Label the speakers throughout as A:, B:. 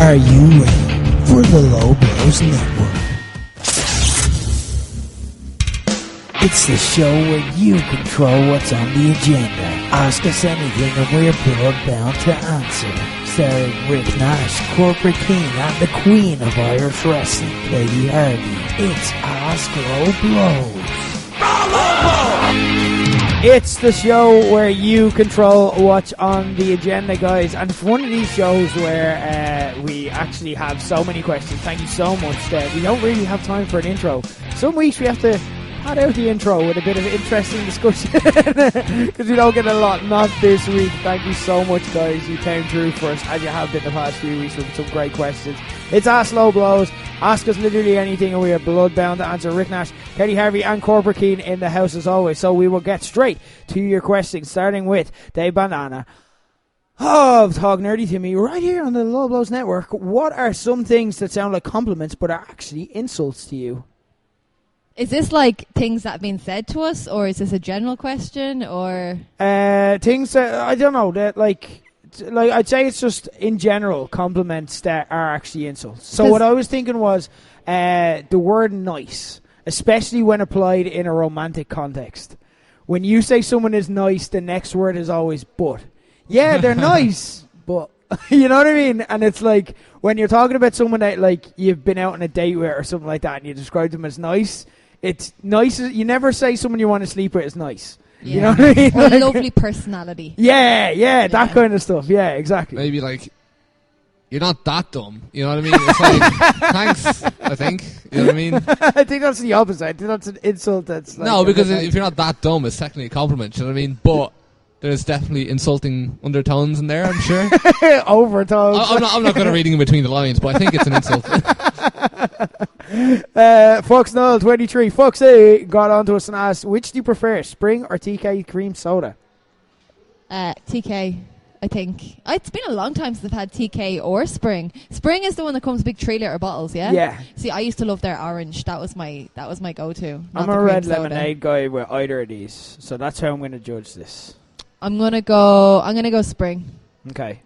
A: Are you ready for the Low Blows Network? It's the show where you control what's on the agenda. Ask us anything and we're blood-bound to answer. Starring Rick Nash, Corporate King, and the Queen of Irish Wrestling, Katie Harvey. It's Ask Low Blows. It's the show where you control what's on the agenda, guys. And it's one of these shows where we actually have so many questions. Thank you so much. We don't really have time for an intro. Some weeks we have to pad out the intro with a bit of interesting discussion because we don't get a lot. Not this week. Thank you so much, guys. You came through for us as you have been the past few weeks with some great questions. It's Ask Low Blows. Ask us literally anything and we are blood-bound to answer. Rick Nash, Katie Harvey and Corporate Keen in the house as always. So we will get straight to your questions, starting with Dave Bandana of Talk Nerdy to Me right here on the Low Blows Network. What are some things that sound like compliments but are actually insults to you?
B: Is this like things that have been said to us, or is this a general question, or
A: things that I don't know, that like I'd say it's just in general compliments that are actually insults. So what I was thinking was the word nice, especially when applied in a romantic context. When you say someone is nice, the next word is always but. Yeah, they're nice, but you know what I mean? And it's like when you're talking about someone that like you've been out on a date with or something like that and you describe them as nice, it's nice. You never say someone you want to sleep with is nice. Yeah. You know what I mean?
B: Or like, lovely personality.
A: Yeah, that kind of stuff. Yeah, exactly.
C: Maybe like, you're not that dumb. You know what I mean? It's like, thanks, I think. You know what I mean?
A: I think that's the opposite. I think that's an insult that's like...
C: No, because if you're not that dumb, it's technically a compliment. You know what I mean? But there's definitely insulting undertones in there, I'm sure.
A: Overtones.
C: I'm not good at reading in between the lines, but I think it's an insult.
A: Fox Null 23 Foxy got onto us and asked, which do you prefer, Spring or TK cream soda?
B: TK, I think. It's been a long time since I've had TK or Spring. Spring is the one that comes in big 3-litre bottles, yeah?
A: Yeah.
B: See, I used to love their orange. That was my go-to.
A: I'm a red lemonade guy with either of these, so that's how I'm going to judge this.
B: I'm gonna go Spring.
A: Okay.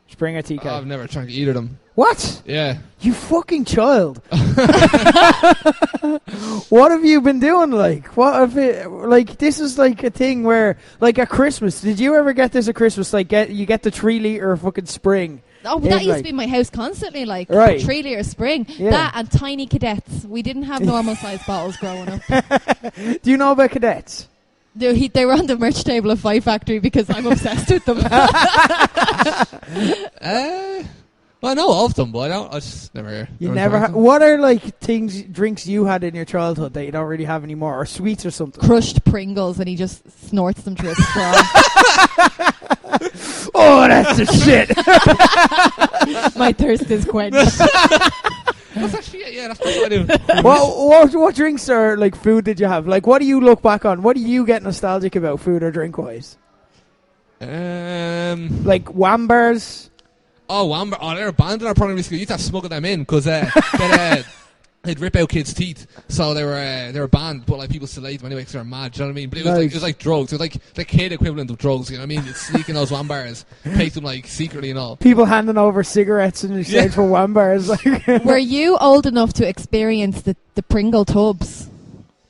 A: Spring or TK?
C: I've never tried either of them.
A: What?
C: Yeah.
A: You fucking child. What have you been doing, like? What have it, like, this is like a thing where, like at Christmas, did you ever get this at Christmas? Like, you get the 3-litre fucking Spring.
B: Oh, but that used to be in my house constantly, like,
A: right.
B: 3-litre Spring. Yeah. That and tiny cadets. We didn't have normal sized bottles growing up.
A: Do you know about cadets?
B: They were on the merch table of Five Factory because I'm obsessed with them.
C: Well, I know of them, but I just never...
A: You never what are, like, drinks you had in your childhood that you don't really have anymore? Or sweets or something?
B: Crushed Pringles, and he just snorts them through a straw.
A: Oh, that's the shit!
B: My thirst is quenched.
C: That's actually, yeah, that's what I do.
A: What drinks or, like, food did you have? Like, what do you look back on? What do you get nostalgic about, food or drink-wise? Like, Wambars?
C: Oh, Wambar. Oh, they were banned in our primary school. You used to have to smuggle them in because they'd rip out kids' teeth. So they were banned, but like people still ate them anyway because they were mad. Do you know what I mean? But it was like drugs. It was like the kid equivalent of drugs. You know what I mean? It's sneaking those Wambars, take them like secretly and all.
A: People handing over cigarettes in exchange for Wambars.
B: Were you old enough to experience the Pringle tubs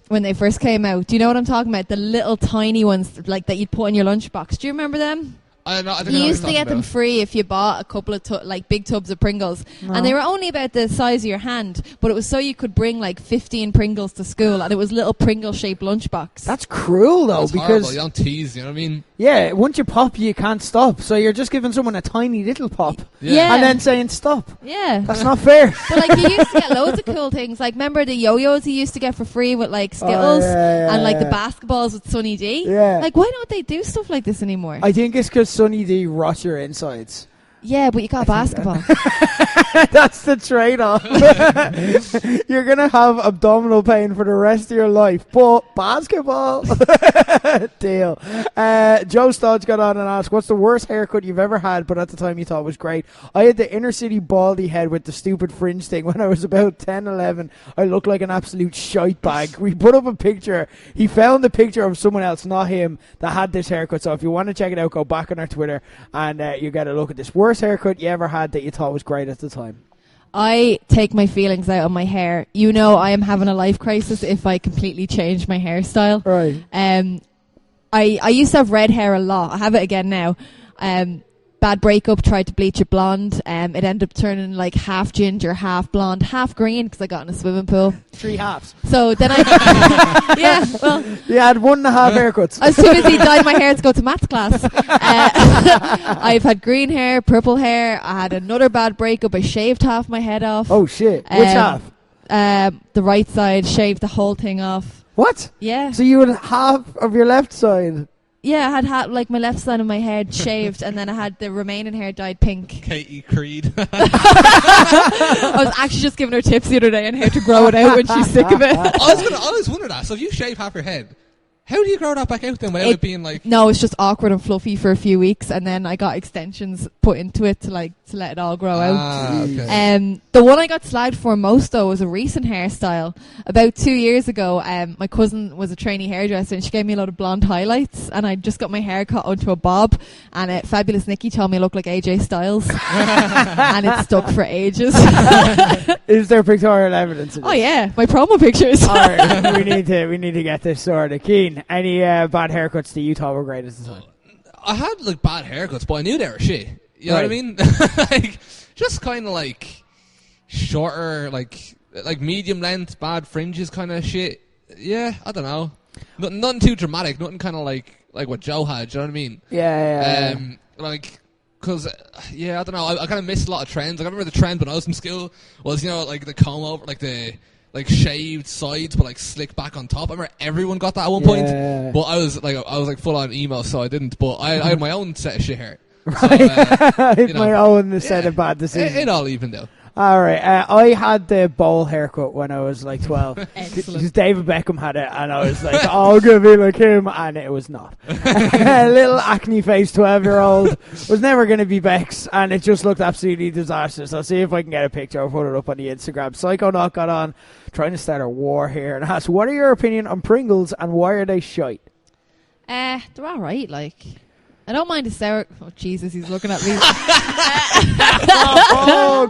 B: when they first came out? Do you know what I'm talking about? The little tiny ones like that you'd put in your lunchbox. Do you remember them?
C: I think
B: you used to get them free if you bought a couple of big tubs of Pringles. No. And they were only about the size of your hand, but it was so you could bring like 15 Pringles to school, and it was little Pringle-shaped lunchbox.
A: That's cruel, though,
C: that's
A: because...
C: horrible. You don't tease, you know what I mean?
A: Yeah, once you pop, you can't stop. So you're just giving someone a tiny little pop.
B: Yeah.
A: And then saying stop.
B: Yeah.
A: That's not fair.
B: But like you used to get loads of cool things. Like remember the yo-yos you used to get for free with like Skittles and like the basketballs with Sunny D?
A: Yeah.
B: Like why don't they do stuff like this anymore?
A: I think it's because Sunny D rots your insides.
B: Yeah, but you got basketball.
A: That's the trade-off. You're going to have abdominal pain for the rest of your life, but basketball. Deal. Joe Stodge got on and asked, what's the worst haircut you've ever had, but at the time you thought was great? I had the inner city baldy head with the stupid fringe thing when I was about 10, 11. I looked like an absolute shite bag. We put up a picture. He found the picture of someone else, not him, that had this haircut. So if you want to check it out, go back on our Twitter and you get a look at this. Worst worst haircut you ever had that you thought was great at the time?
B: I take my feelings out on my hair. You know, I am having a life crisis if I completely change my hairstyle.
A: Right.
B: I used to have red hair a lot. I have it again now. Bad breakup, tried to bleach it blonde. It ended up turning like half ginger, half blonde, half green because I got in a swimming pool.
A: 3 halves.
B: So then I... yeah, well...
A: You had 1.5 haircuts.
B: I was too busy dyeing my hair to go to maths class. I've had green hair, purple hair. I had another bad breakup. I shaved half my head off.
A: Oh, shit. Which half?
B: The right side, shaved the whole thing off.
A: What?
B: Yeah.
A: So you had half of your left side?
B: Yeah, I had like my left side of my head shaved, and then I had the remaining hair dyed pink.
C: Katie Creed.
B: I was actually just giving her tips the other day on how to grow it out when she's sick of it.
C: I always wonder that. So if you shave half your head, how do you grow that back out then without it being like...
B: No, it's just awkward and fluffy for a few weeks, and then I got extensions put into it to let it all grow out.
C: Okay.
B: The one I got slagged for most though was a recent hairstyle. About 2 years ago, my cousin was a trainee hairdresser and she gave me a lot of blonde highlights, and I just got my hair cut onto a bob, and Fabulous Nikki told me I looked like AJ Styles. And it stuck for ages.
A: Is there pictorial evidence of this?
B: Oh yeah, my promo pictures.
A: Alright, we need to get this sorted. Keen, any bad haircuts that you thought were great at the time?
C: I had like bad haircuts, but I knew they were shit. You know what I mean? Like, just kind of like shorter, like medium length, bad fringes kind of shit. Yeah, I don't know. Nothing too dramatic. Nothing kind of like what Joe had. Do you know what I mean?
A: Yeah.
C: Like, cause I don't know. I kind of missed a lot of trends. Like, I remember the trend when I was in school was, you know, like the comb over, like the shaved sides but like slick back on top. I remember everyone got that at one point. But I was like full on emo, so I didn't. But I had my own set of shit hair.
A: Right.
C: So,
A: my own set of bad decisions.
C: It all even though.
A: Alright, I had the bowl haircut when I was like 12.
B: Excellent.
A: Because David Beckham had it, and I was like, oh, I'm going to be like him, and it was not. A little acne-faced 12-year-old was never going to be Bex, and it just looked absolutely disastrous. I'll see if I can get a picture. I'll put it up on the Instagram. Psychonaut got on, trying to start a war here, and asked, what are your opinion on Pringles, and why are they shite?
B: They're alright, like... I don't mind a sour... Oh, Jesus, he's looking at me.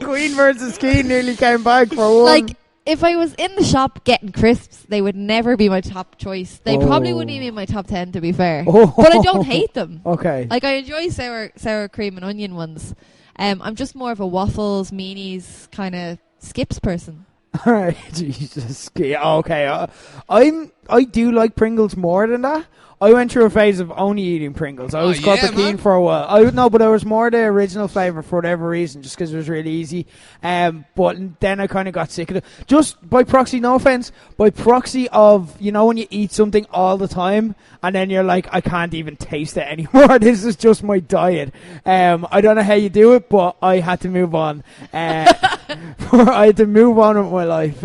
A: Queen versus Keen nearly came back for one.
B: Like, if I was in the shop getting crisps, they would never be my top choice. They probably wouldn't even be in my top 10, to be fair. But I don't hate them.
A: Okay.
B: Like, I enjoy sour cream and onion ones. I'm just more of a waffles, meanies, kind of skips person.
A: Alright, Jesus. Okay, I do like Pringles more than that. I went through a phase of only eating Pringles. I was corporate keen for a while. But I was more the original flavour for whatever reason, just because it was really easy. But then I kind of got sick of it. Just by proxy, no offence, by proxy of, you know, when you eat something all the time, and then you're like, I can't even taste it anymore. This is just my diet. I don't know how you do it, but I had to move on. I had to move on with my life.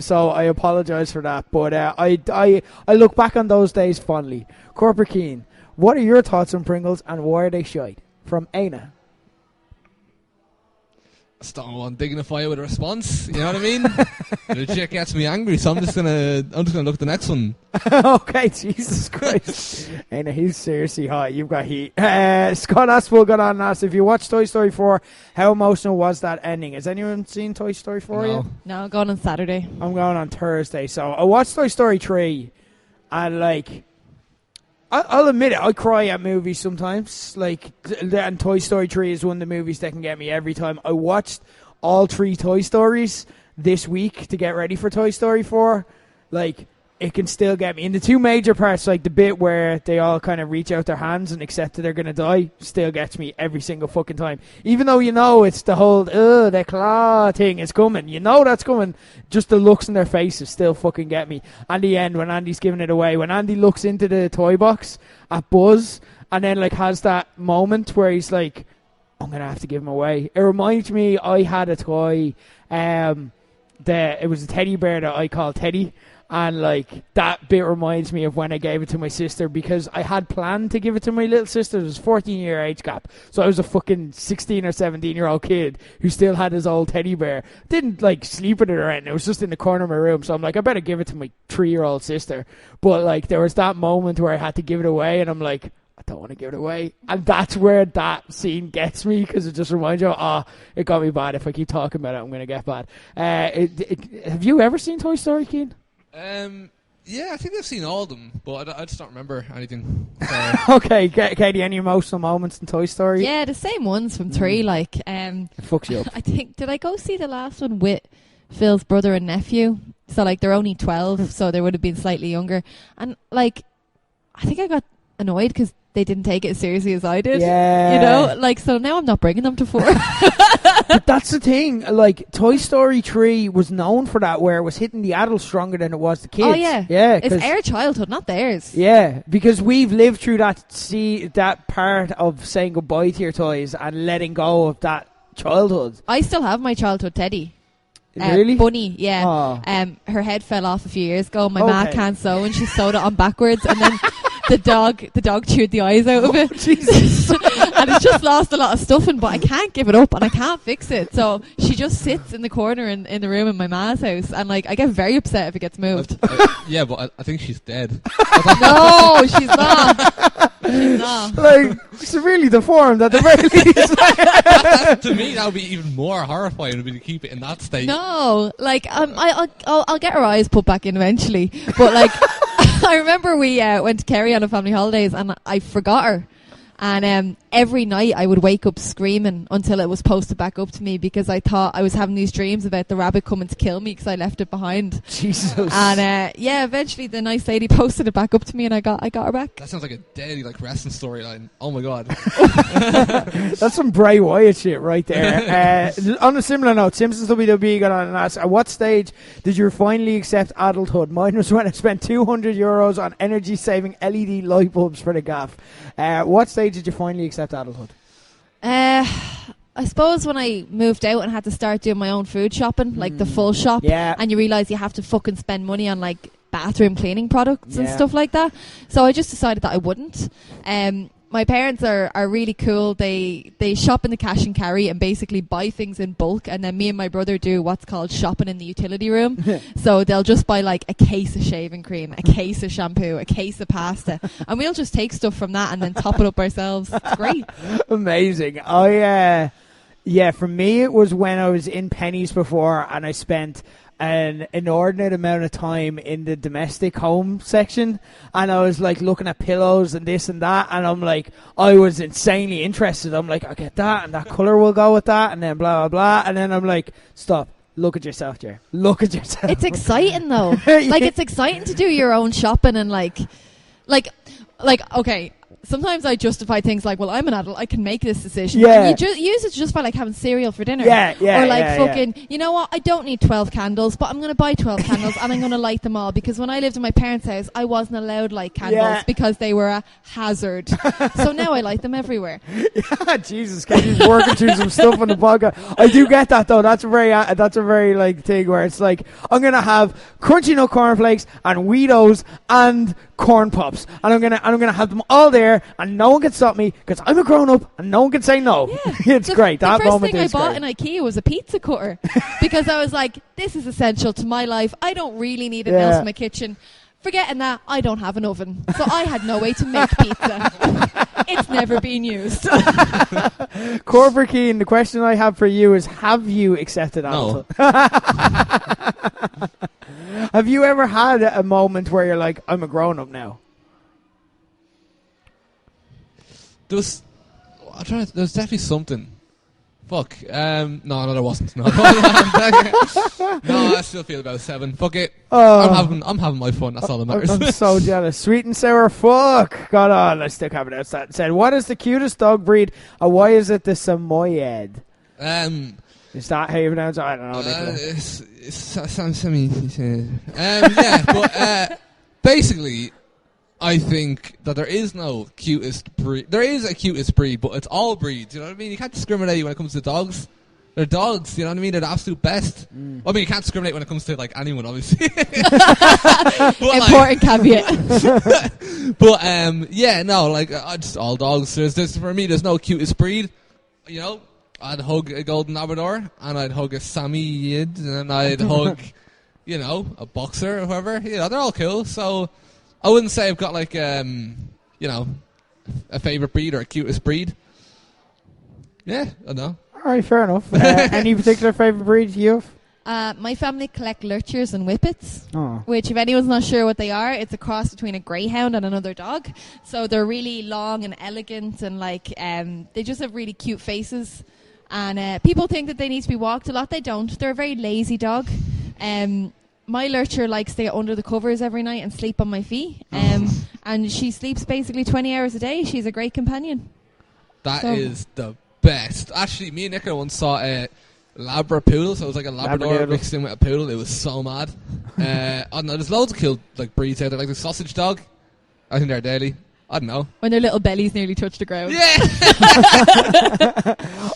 A: So I apologise for that. But I look back on those days fondly. Corporate Keen, what are your thoughts on Pringles and why are they shite? From Aina.
C: I don't want to dignify it with a response. You know what I mean? Legit gets me angry, so I'm just gonna look at the next one.
A: Okay, Jesus Christ. Aina, he's seriously hot. You've got heat. Scott Aspel got on and asked, if you watched Toy Story 4, how emotional was that ending? Has anyone seen Toy Story 4 yet?
B: No, I'm going on Saturday.
A: I'm going on Thursday. So I watched Toy Story 3 and like... I'll admit it, I cry at movies sometimes. Like, and Toy Story 3 is one of the movies that can get me every time. I watched all 3 Toy Stories this week to get ready for Toy Story 4. Like, it can still get me. In the 2 major parts, like the bit where they all kind of reach out their hands and accept that they're going to die, still gets me every single fucking time. Even though you know it's the whole, the claw thing is coming. You know that's coming. Just the looks in their faces still fucking get me. And the end, when Andy's giving it away, when Andy looks into the toy box at Buzz and then like has that moment where he's like, I'm going to have to give him away. It reminds me, I had a toy, it was a teddy bear that I called Teddy. And, like, that bit reminds me of when I gave it to my sister because I had planned to give it to my little sister. There was a 14-year age gap. So I was a fucking 16 or 17-year-old kid who still had his old teddy bear. Didn't, like, sleep with it or anything. It was just in the corner of my room. So I'm like, I better give it to my 3-year-old sister. But, like, there was that moment where I had to give it away. And I'm like, I don't want to give it away. And that's where that scene gets me, because it just reminds you, it got me bad. If I keep talking about it, I'm going to get bad. Have you ever seen Toy Story, Keane?
C: Yeah, I think I've seen all of them, but I just don't remember anything.
A: Okay, Katie, any emotional moments in Toy Story?
B: Yeah, the same ones from 3, like...
A: It fucks you up.
B: I think, did I go see the last one with Phil's brother and nephew? So, like, they're only 12, so they would have been slightly younger. And, like, I think I got annoyed because they didn't take it as seriously as I did.
A: Yeah.
B: You know? Like, so now I'm not bringing them to 4.
A: But that's the thing. Like, Toy Story 3 was known for that, where it was hitting the adults stronger than it was the kids.
B: Oh, yeah.
A: Yeah.
B: It's our childhood, not theirs.
A: Yeah, because we've lived through that part of saying goodbye to your toys and letting go of that childhood.
B: I still have my childhood teddy.
A: Really?
B: Bunny, yeah.
A: Oh.
B: Her head fell off a few years ago. My ma can't sew, and she sewed it on backwards, and then the dog chewed the eyes out of it.
A: Jesus.
B: And it's just lost a lot of stuffing, but I can't give it up and I can't fix it. So she just sits in the corner in the room in my ma's house, and like I get very upset if it gets moved.
C: Yeah, but I think she's dead.
B: No, she's not. She's not.
A: Like, severely deformed at the very least.
C: To me, that would be even more horrifying to keep it in that state.
B: No, like I'll get her eyes put back in eventually, but like I remember we went to Kerry on a family holidays and I forgot her. And every night I would wake up screaming until it was posted back up to me, because I thought I was having these dreams about the rabbit coming to kill me because I left it behind.
A: Jesus.
B: And eventually the nice lady posted it back up to me and I got her back.
C: That sounds like a deadly wrestling storyline. Oh my god.
A: That's some Bray Wyatt shit right there. On a similar note, Simpsons WWE got on and asked, at what stage did you finally accept adulthood? Mine was when I spent €200 on energy-saving LED light bulbs for the gaff. What stage did you finally accept adulthood?
B: I suppose when I moved out and had to start doing my own food shopping, like the full shop, and you realise you have to fucking spend money on like bathroom cleaning products and stuff like that. So I just decided that I wouldn't. My parents are really cool. They shop in the cash and carry and basically buy things in bulk, and then me and my brother do what's called shopping in the utility room. So they'll just buy like a case of shaving cream, a case of shampoo, a case of pasta, and we'll just take stuff from that and then top it up ourselves. It's great.
A: Amazing. For me it was when I was in Pennies before and I spent an inordinate amount of time in the domestic home section, and I was like looking at pillows and this and that, and I'm like, I was insanely interested. I'm like, I get that, and that colour will go with that, and then blah blah blah, and then I'm like, stop, look at yourself, Jer, look at yourself. It's
B: exciting though. Like, it's exciting to do your own shopping, and like okay, sometimes I justify things like, well, I'm an adult, I can make this decision.
A: Yeah.
B: And you use it to justify like having cereal for dinner.
A: Yeah.
B: Or like you know what, I don't need 12 candles, but I'm going to buy 12 candles and I'm going to light them all, because when I lived in my parents' house, I wasn't allowed light candles because they were a hazard. So now I light them everywhere.
A: Yeah, Jesus, Katie's working through some stuff on the podcast. I do get that though. That's a very like thing where it's like, I'm going to have crunchy nut cornflakes and Weedos and corn pops, and I'm gonna have them all there, and no one can stop me because I'm a grown up and no one can say no.
B: Yeah.
A: It's great. That
B: the first
A: moment
B: thing I
A: is
B: bought
A: great.
B: in IKEA was a pizza cutter because I was like, this is essential to my life. I don't really need anything else in my kitchen. Forgetting that, I don't have an oven, so I had no way to make pizza. It's never been used.
A: Corporate Keane, the question I have for you is, have you accepted adulthood? No. Have you ever had a moment where you're like, I'm a grown-up now?
C: There's definitely something. Fuck. No, there wasn't. No, I still feel about 7. Fuck it. I'm having my fun. That's all that matters.
A: I'm so jealous. Sweet and sour fuck. God on. I still have it outside. It said, what is the cutest dog breed, and why is it the samoyed? Is that how you pronounce it? I don't know.
C: But basically, I think that there is no cutest breed. There is a cutest breed, but it's all breeds. You know what I mean? You can't discriminate when it comes to dogs. They're dogs. You know what I mean? They're the absolute best. I mean, you can't discriminate when it comes to like anyone, obviously.
B: Important caveat.
C: But just all dogs. There's for me, there's no cutest breed. You know. I'd hug a golden Labrador, and I'd hug a samoyed, and I'd hug, a boxer or whoever. They're all cool. So I wouldn't say I've got like, a favourite breed or a cutest breed? Yeah, I don't know.
A: All right, fair enough. Any particular favourite breed you have?
B: My family collect lurchers and whippets,
A: Oh.
B: which, if anyone's not sure what they are, it's a cross between a greyhound and another dog. So they're really long and elegant, and they just have really cute faces. And people think that they need to be walked a lot. They don't. They're a very lazy dog. My lurcher likes to get under the covers every night and sleep on my feet. And she sleeps basically 20 hours a day. She's a great companion.
C: That is the best. Actually, me and Nicola once saw a Labrapoodle, so it was like a Labrador mixed in with a poodle. It was so mad. I don't know, there's loads of cool breeds out there, like the sausage dog. I think they're deadly. I don't know.
B: When their little bellies nearly touch the ground.
C: Yeah!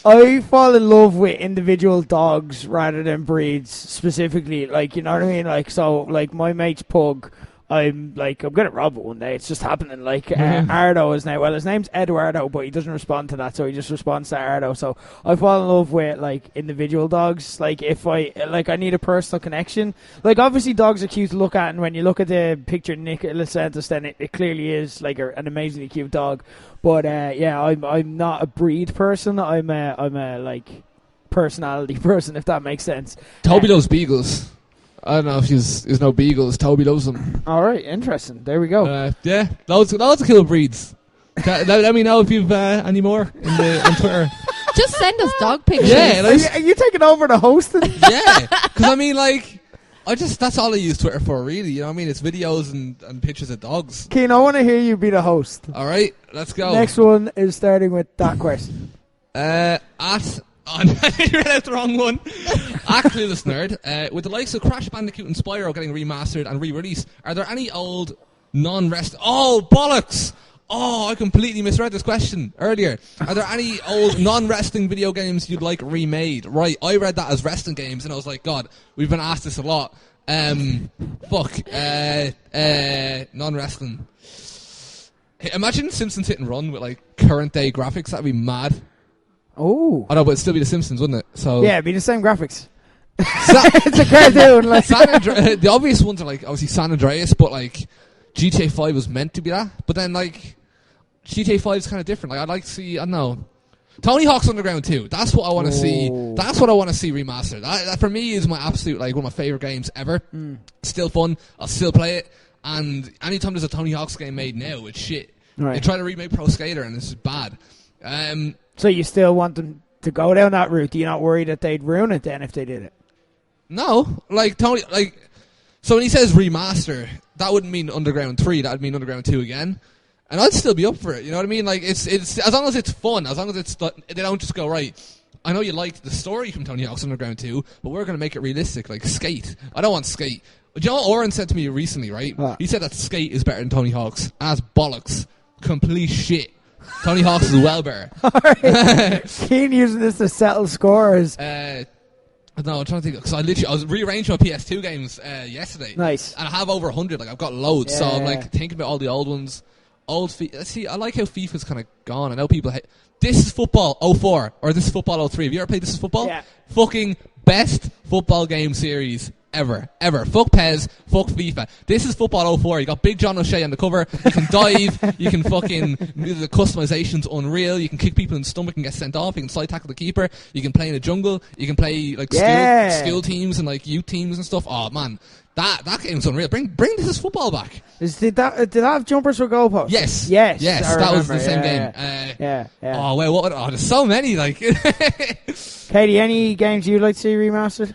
A: I fall in love with individual dogs rather than breeds specifically. Like, you know what I mean? Like, so, like, my mate's pug, I'm gonna rob it one day. It's just happening. Like Ardo is now. Well, his name's Eduardo, but he doesn't respond to that, so he just responds to Ardo. So I fall in love with individual dogs. Like if I need a personal connection. Like obviously dogs are cute to look at, and when you look at the picture Nicola sent us, then it clearly is an amazingly cute dog. But I'm not a breed person. I'm a personality person, if that makes sense.
C: Toby loves beagles. I don't know if there's no beagles. Toby loves them.
A: All right, interesting. There we go.
C: Yeah, loads of cool breeds. Let me know if you've any more on Twitter.
B: Just send us dog pictures.
A: Yeah, are you taking over the hosting?
C: Yeah, because I mean, that's all I use Twitter for, really. You know what I mean? It's videos and pictures of dogs.
A: Keen, I want to hear you be the host.
C: All right, let's go.
A: Next one is starting with that question.
C: I read out the wrong one. Clueless Nerd. With the likes of Crash Bandicoot and Spyro getting remastered and re-released, are there any old non-rest... Oh, bollocks! Oh, I completely misread this question earlier. Are there any old non-wrestling video games you'd like remade? Right, I read that as wrestling games, and I was like, God, we've been asked this a lot. Non-wrestling. Hey, imagine Simpsons Hit and Run with current day graphics. That'd be mad.
A: Oh.
C: I know, but it'd still be The Simpsons, wouldn't it? So
A: yeah, it'd be the same graphics. It's a cartoon.
C: The obvious ones are obviously San Andreas, but GTA 5 was meant to be that. But then GTA 5 is kind of different. I'd like to see, I don't know, Tony Hawk's Underground 2. That's what I want to see. That's what I want to see remastered. That for me is my absolute one of my favorite games ever. Still fun. I'll still play it. And anytime there's a Tony Hawk's game made now, it's shit.
A: Right.
C: They try to remake Pro Skater and it's bad.
A: So you still want them to go down that route? Do you not worry that they'd ruin it then if they did it?
C: No, Tony, so when he says remaster, that wouldn't mean Underground 3. That would mean Underground 2 again, and I'd still be up for it. You know what I mean? It's as long as it's fun, as long as they don't just go right. I know you liked the story from Tony Hawk's Underground 2, but we're going to make it realistic, like Skate. I don't want Skate. Do you know what Oren said to me recently? Right?
A: What?
C: He said that Skate is better than Tony Hawk's. As bollocks, complete shit. Tony Hawk's is well better.
A: Right. Keen using this to settle scores.
C: I don't know, I'm trying to think. Because I was rearranging my PS2 games yesterday.
A: Nice.
C: And I have over 100. I've got loads.
A: Yeah.
C: So I'm thinking about all the old ones. See, I like how FIFA's kind of gone. I know people hate... This is Football 04 or This is Football 03. Have you ever played This is Football?
A: Yeah.
C: Fucking best football game series ever. Fuck PES, fuck FIFA. This is Football 04. You got Big John O'Shea on the cover. You can dive. You can fucking... The customization's unreal. You can kick people in the stomach and get sent off. You can slide tackle the keeper. You can play in a jungle. You can play skill teams and youth teams and stuff. Oh, man. That game's unreal. Bring This is Football back.
A: Did that have jumpers for goalposts?
C: Yes.
A: Yes.
C: That was the same game.
A: Yeah.
C: Oh, well, there's so many.
A: Katie, any games you'd like to see remastered?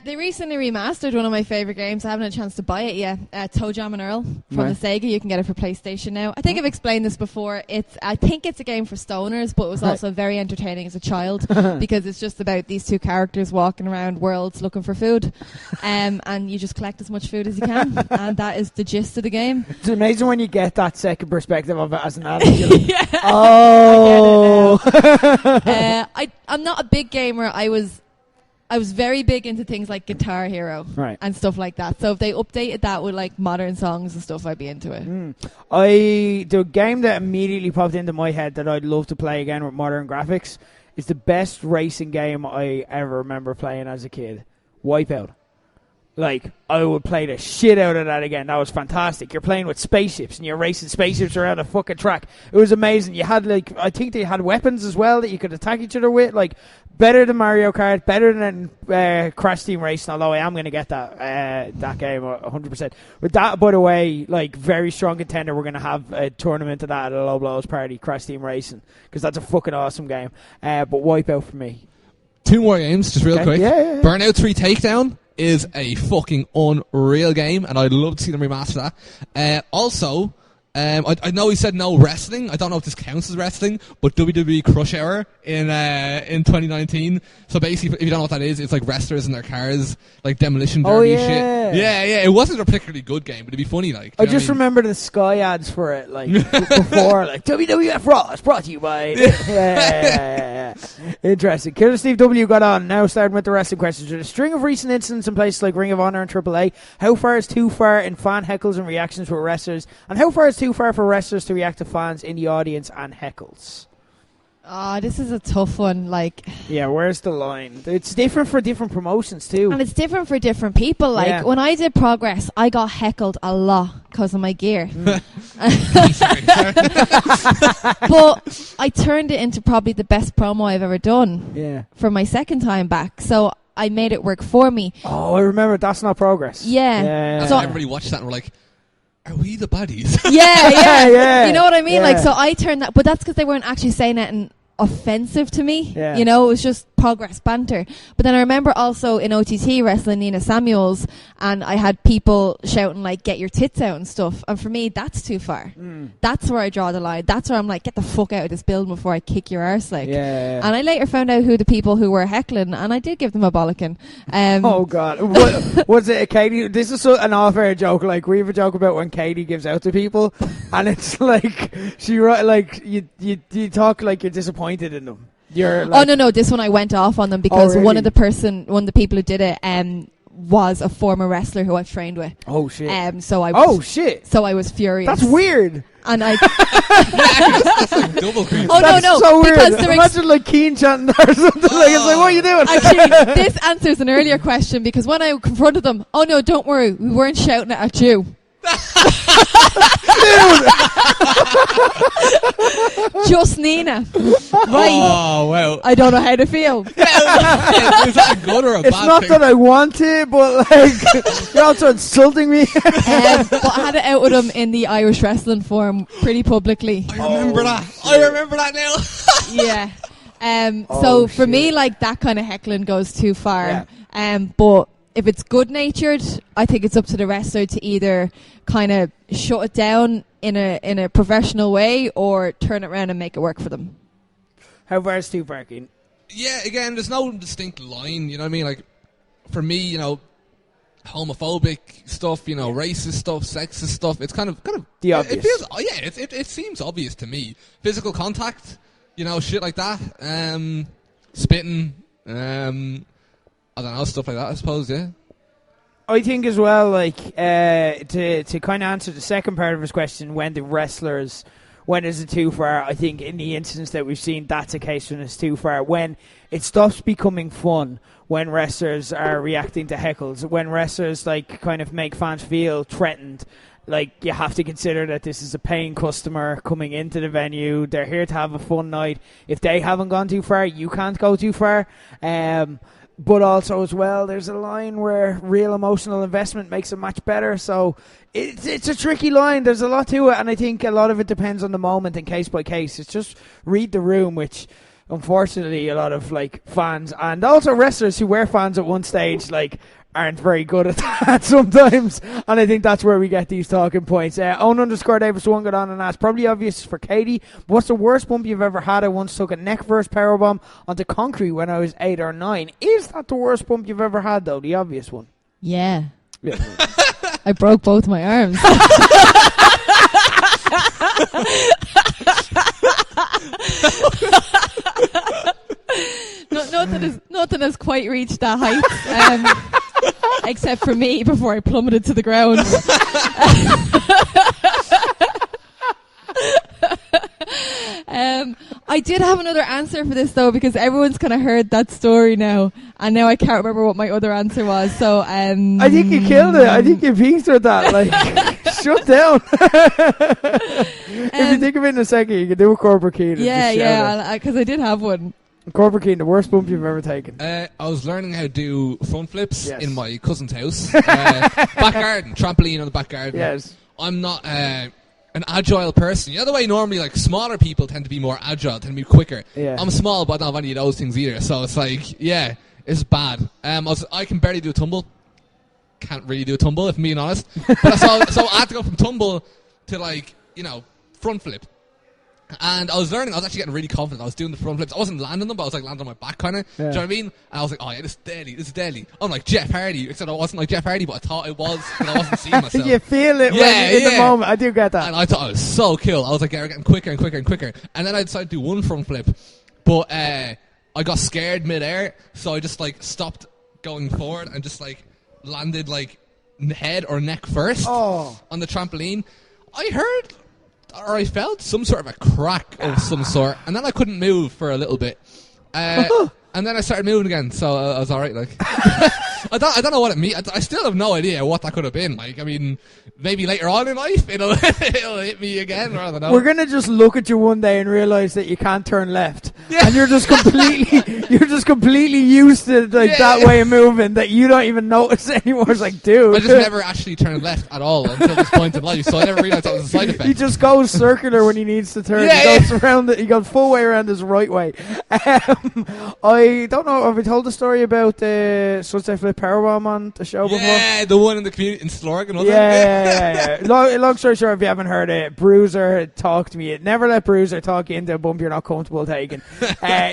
B: They recently remastered one of my favourite games. I haven't had a chance to buy it yet. Toe Jam and Earl from the Sega. You can get it for PlayStation now. I think I've explained this before. I think it's a game for stoners, but it was also very entertaining as a child because it's just about these two characters walking around worlds looking for food, and you just collect as much food as you can, and that is the gist of the game.
A: It's amazing when you get that second perspective of it as an adult.
B: Yeah.
A: Oh.
B: I'm not a big gamer. I was very big into things like Guitar Hero and stuff like that. So if they updated that with modern songs and stuff, I'd be into it.
A: The game that immediately popped into my head that I'd love to play again with modern graphics is the best racing game I ever remember playing as a kid. Wipeout. Like, I would play the shit out of that again. That was fantastic. You're playing with spaceships and you're racing spaceships around a fucking track. It was amazing. You had, like, I think they had weapons as well that you could attack each other with. Like, better than Mario Kart, better than Crash Team Racing, although I am going to get that game 100%. With that, by the way, like, very strong contender. We're going to have a tournament of that at a Low Blows party, Crash Team Racing, because that's a fucking awesome game. But Wipeout for me.
C: 2 more games, just real quick.
A: Yeah.
C: Burnout 3 Takedown is a fucking unreal game, and I'd love to see them remaster that. Also, I know he said no wrestling. I don't know if this counts as wrestling, but WWE Crush Hour in 2019. So basically, if you don't know what that is, it's like wrestlers in their cars, like demolition derby shit. Yeah. It wasn't a particularly good game, but it'd be funny. Like,
A: I just remember the Sky ads for it, like before, like WWF Raw is brought to you by. Yeah. Interesting. Killer Steve W got on. Now starting with the wrestling questions. With a string of recent incidents in places like Ring of Honor and AAA, how far is too far in fan heckles and reactions with wrestlers, and how far is too far for wrestlers to react to fans in the audience and heckles?
B: This is a tough one. Like,
A: yeah, where's the line? It's different for different promotions too,
B: and it's different for different people. Like, when I did Progress, I got heckled a lot because of my gear. But I turned it into probably the best promo I've ever done.
A: Yeah.
B: For my second time back, so I made it work for me.
A: Oh, I remember. That's not Progress.
B: Yeah.
C: So everybody watched that and were like, are we the baddies?
B: Yeah. You know what I mean? Yeah. Like, so I turned that, but that's because they weren't actually saying anything offensive to me.
A: Yeah.
B: You know, it was just Progress banter. But then I remember also in OTT wrestling Nina Samuels, and I had people shouting like, get your tits out and stuff. And for me, that's too far. That's where I draw the line. That's where I'm like, get the fuck out of this building before I kick your arse. Like, and I later found out who the people who were heckling, and I did give them a bollocking.
A: Oh God, was it a Katie? This is an off-air joke. Like, we have a joke about when Katie gives out to people, and it's like you talk like you're disappointed in them. You're like,
B: no, this one I went off on them because
A: really?
B: one of the people who did it was a former wrestler who I've trained with.
A: Oh shit.
B: So I was,
A: shit.
B: So I was furious.
A: That's weird.
B: And I
C: That's like double creep.
A: That's
B: no,
A: so weird.
B: because
A: Imagine like Keen chanting or something. Like, it's like, what are you doing?
B: Actually, this answers an earlier question, because when I confronted them, oh no, don't worry, we weren't shouting it at you. Just Nina. Right.
C: Oh, well.
B: I don't know how to feel.
C: Is that a good or a bad
A: It's not
C: thing?
A: that I want to, but like, you're also insulting me.
B: But I had it out with him in the Irish wrestling forum pretty publicly.
C: I remember that.
A: Shit.
C: I remember that now.
B: Yeah. So for me, like, that kind of heckling goes too far.
A: Yeah.
B: But if it's good-natured, I think it's up to the wrestler to either kind of shut it down in a professional way or turn it around and make it work for them.
A: How far is too far, Keen?
C: Yeah, again, there's no distinct line, you know what I mean? Like, for me, you know, homophobic stuff, you know, racist stuff, sexist stuff, it's kind of
A: the obvious.
C: It seems obvious to me. Physical contact, you know, shit like that. Spitting, I don't know, stuff like that, I suppose, yeah.
A: I think as well, like, to kind of answer the second part of his question, when is it too far? I think in the instance that we've seen, that's a case when it's too far. When it stops becoming fun, when wrestlers are reacting to heckles, when wrestlers, like, kind of make fans feel threatened, like, you have to consider that this is a paying customer coming into the venue. They're here to have a fun night. If they haven't gone too far, you can't go too far. But also as well, there's a line where real emotional investment makes a match better. So it's a tricky line. There's a lot to it, and I think a lot of it depends on the moment and case by case. It's just read the room, which unfortunately a lot of like fans and also wrestlers who were fans at one stage like aren't very good at that sometimes, and I think that's where we get these talking points. Own_Davis1 got on and asked, probably obvious for Katie, what's the worst bump you've ever had? I once took a neck first powerbomb onto concrete when I was 8 or 9. Is that the worst bump you've ever had, though? The obvious one.
B: Yeah. I broke both my arms. Nothing has quite reached that height, except for me before I plummeted to the ground. I did have another answer for this though, because everyone's kind of heard that story now, and now I can't remember what my other answer was. So
A: I think you killed it. I think you peaked with that. Like, shut down. If you think of it in a second, you can do a corporate key.
B: Yeah, because I did have one.
A: Corporate key, the worst bump you've ever taken.
C: I was learning how to do front flips in my cousin's house. Back garden, trampoline on the back garden.
A: Yes.
C: I'm not an agile person. You know the way normally like smaller people tend to be more agile, tend to be quicker.
A: Yeah.
C: I'm small, but I don't have any of those things either. So it's like, yeah, it's bad. I can barely do a tumble. Can't really do a tumble, if I'm being honest. But so I had to go from tumble to like, front flip. And I was actually getting really confident. I was doing the front flips. I wasn't landing them, but I was like landing on my back kind of.
A: Yeah.
C: Do you know what I mean? And I was like, oh yeah, this is deadly. I'm like Jeff Hardy, except I wasn't like Jeff Hardy, but I thought I was, and I wasn't seeing myself.
A: You feel it in the moment. I do get that.
C: And I thought I was so cool. I was like, yeah, we're getting quicker and quicker and quicker. And then I decided to do one front flip, but I got scared midair, so I just like stopped going forward and just like landed like head or neck first on the trampoline. I heard, or I felt some sort of a crack of some sort, and then I couldn't move for a little bit. And then I started moving again, so I was alright, like. I don't know what it means. I still have no idea what that could have been. Like, I mean, maybe later on in life it'll hit me again, or I don't know.
A: We're gonna just look at you one day and realize that you can't turn left, and you're just completely used to that way of moving that you don't even notice anymore. It's like, dude,
C: I just never actually turned left at all until this point in life, so I never realized that was a side effect.
A: He just goes circular when he needs to turn. He goes around it. He goes full way around his right way. I don't know. Have we told the story about the Sunset Flip Powerbomb on the show before?
C: Yeah, the one in the community in Slorgan, wasn't it?
A: Yeah. Long story short, if you haven't heard it, Bruiser talked to me. Never let Bruiser talk you into a bump you're not comfortable taking.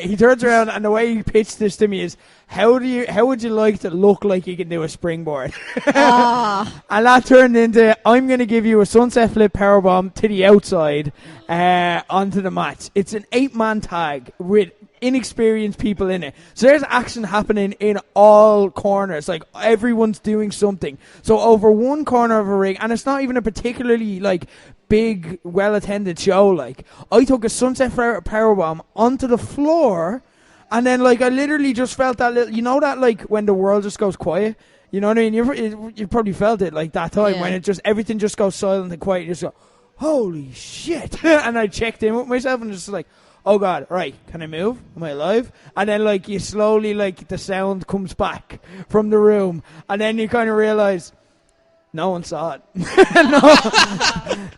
A: He turns around, and the way he pitched this to me is, how would you like to look like you can do a springboard? And that turned into, I'm going to give you a Sunset Flip Powerbomb to the outside onto the match. It's an 8-man tag with inexperienced people in it. So there's action happening in all corners. Like, everyone's doing something. So over one corner of a ring, and it's not even a particularly, like, big, well-attended show. Like, I took a Sunset Powerbomb onto the floor, and then, like, I literally just felt that little, that, like, when the world just goes quiet? You know what I mean? You probably felt it, like, that time when everything just goes silent and quiet. You just go, holy shit. And I checked in with myself and just like, oh God, right, can I move? Am I alive? And then, like, you slowly, like, the sound comes back from the room, and then you kind of realize no one saw it.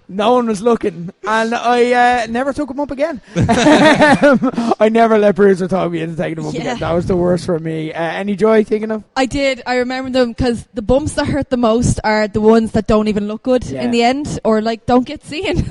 A: No one was looking, and I never took him up again. I never let Bruiser talk me into taking him up again. That was the worst for me. Any joy thinking of?
B: I did. I remember them because the bumps that hurt the most are the ones that don't even look good in the end, or like don't get seen.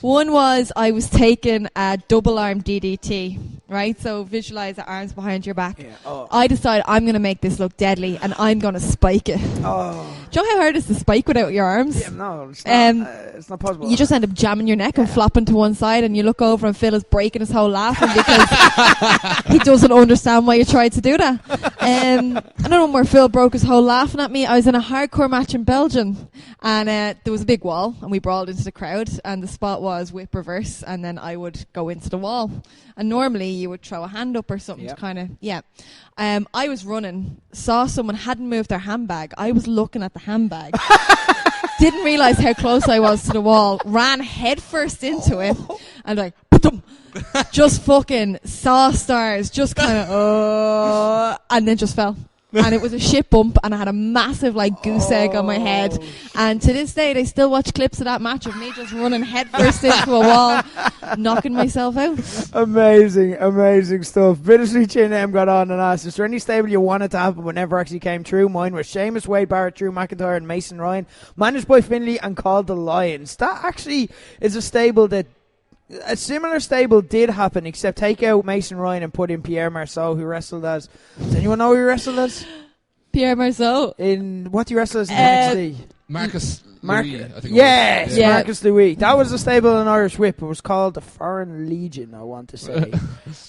B: One was I was taking a double arm DDT. Right, so visualize the arms behind your back. I decided I'm going to make this look deadly, and I'm going to spike it. Do you know how hard it is to spike without your arms?
A: No, it's not possible.
B: You just end up jamming your neck and flopping to one side, and you look over and Phil is breaking his whole laughing because he doesn't understand why you tried to do that. I don't know where Phil broke his whole laughing at me. I was in a hardcore match in Belgium, and there was a big wall, and we brawled into the crowd, and the spot was whip reverse, and then I would go into the wall. And normally you would throw a hand up or something to kind of, I was running, saw someone hadn't moved their handbag. I was looking at the handbag. Didn't realise how close I was to the wall. Ran headfirst into it. And like, just fucking saw stars. Just kind of, and then just fell. And it was a shit bump, and I had a massive like goose egg on my head. And to this day, they still watch clips of that match of me just running headfirst into a wall, knocking myself out.
A: Amazing stuff. Bittersweet Chin M got on and asked, is there any stable you wanted to happen but never actually came true? Mine were Sheamus, Wade Barrett, Drew McIntyre, and Mason Ryan, managed by Finlay and called the Lions. That actually is a stable that a similar stable did happen, except take out Mason Ryan and put in Pierre Marceau, who wrestled as... Does anyone know who he wrestled as?
B: Pierre Marceau.
A: What do you wrestle as in NXT?
C: Marcus Louis, I think.
A: Yes, Marcus Louis. That was a stable in Irish Whip. It was called the Foreign Legion, I want to say.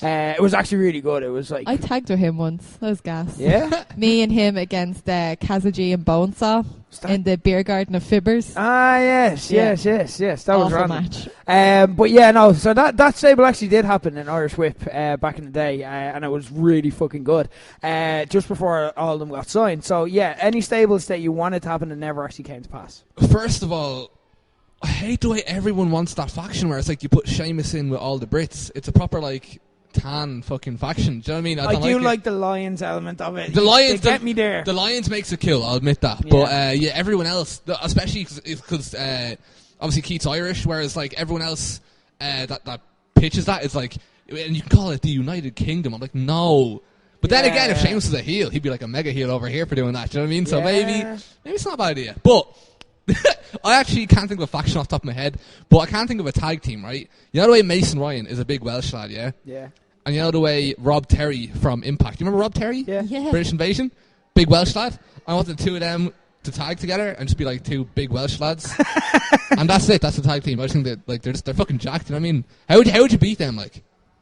A: It was actually really good. It was like...
B: I tagged with him once. That was gas.
A: Yeah?
B: Me and him against Kazuji and Bonesaw. in the beer garden of Fibbers.
A: Ah, yes. That was
B: Awful
A: random.
B: match.
A: But yeah, no. So that stable actually did happen in Irish Whip back in the day, and it was really fucking good. Just before all of them got signed. So yeah, any stables that you wanted to happen and never actually came to pass.
C: First of all, I hate the way everyone wants that faction where it's like you put Sheamus in with all the Brits. It's a proper like tan fucking faction. Do you know what I mean?
A: I do
C: like
A: the Lions element of it.
C: The Lions
A: they get me there.
C: The Lions makes a kill. I'll admit that.
A: Yeah.
C: But yeah, everyone else, especially because obviously Keith's Irish, whereas like everyone else that pitches that is like, and you can call it the United Kingdom. I'm like, no. But then again, if Sheamus was a heel, he'd be like a mega heel over here for doing that. Do you know what I mean? So maybe it's not a bad idea. But I actually can't think of a faction off the top of my head, but I can think of a tag team, right? You know the way Mason Ryan is a big Welsh lad, yeah?
A: Yeah.
C: And you know the way Rob Terry from Impact. You remember Rob Terry?
A: Yeah.
C: British Invasion? Big Welsh lad. I wanted the two of them to tag together and just be like two big Welsh lads. And that's it. That's the tag team. I just think that like they're fucking jacked. You know what I mean? How would you beat them? Like,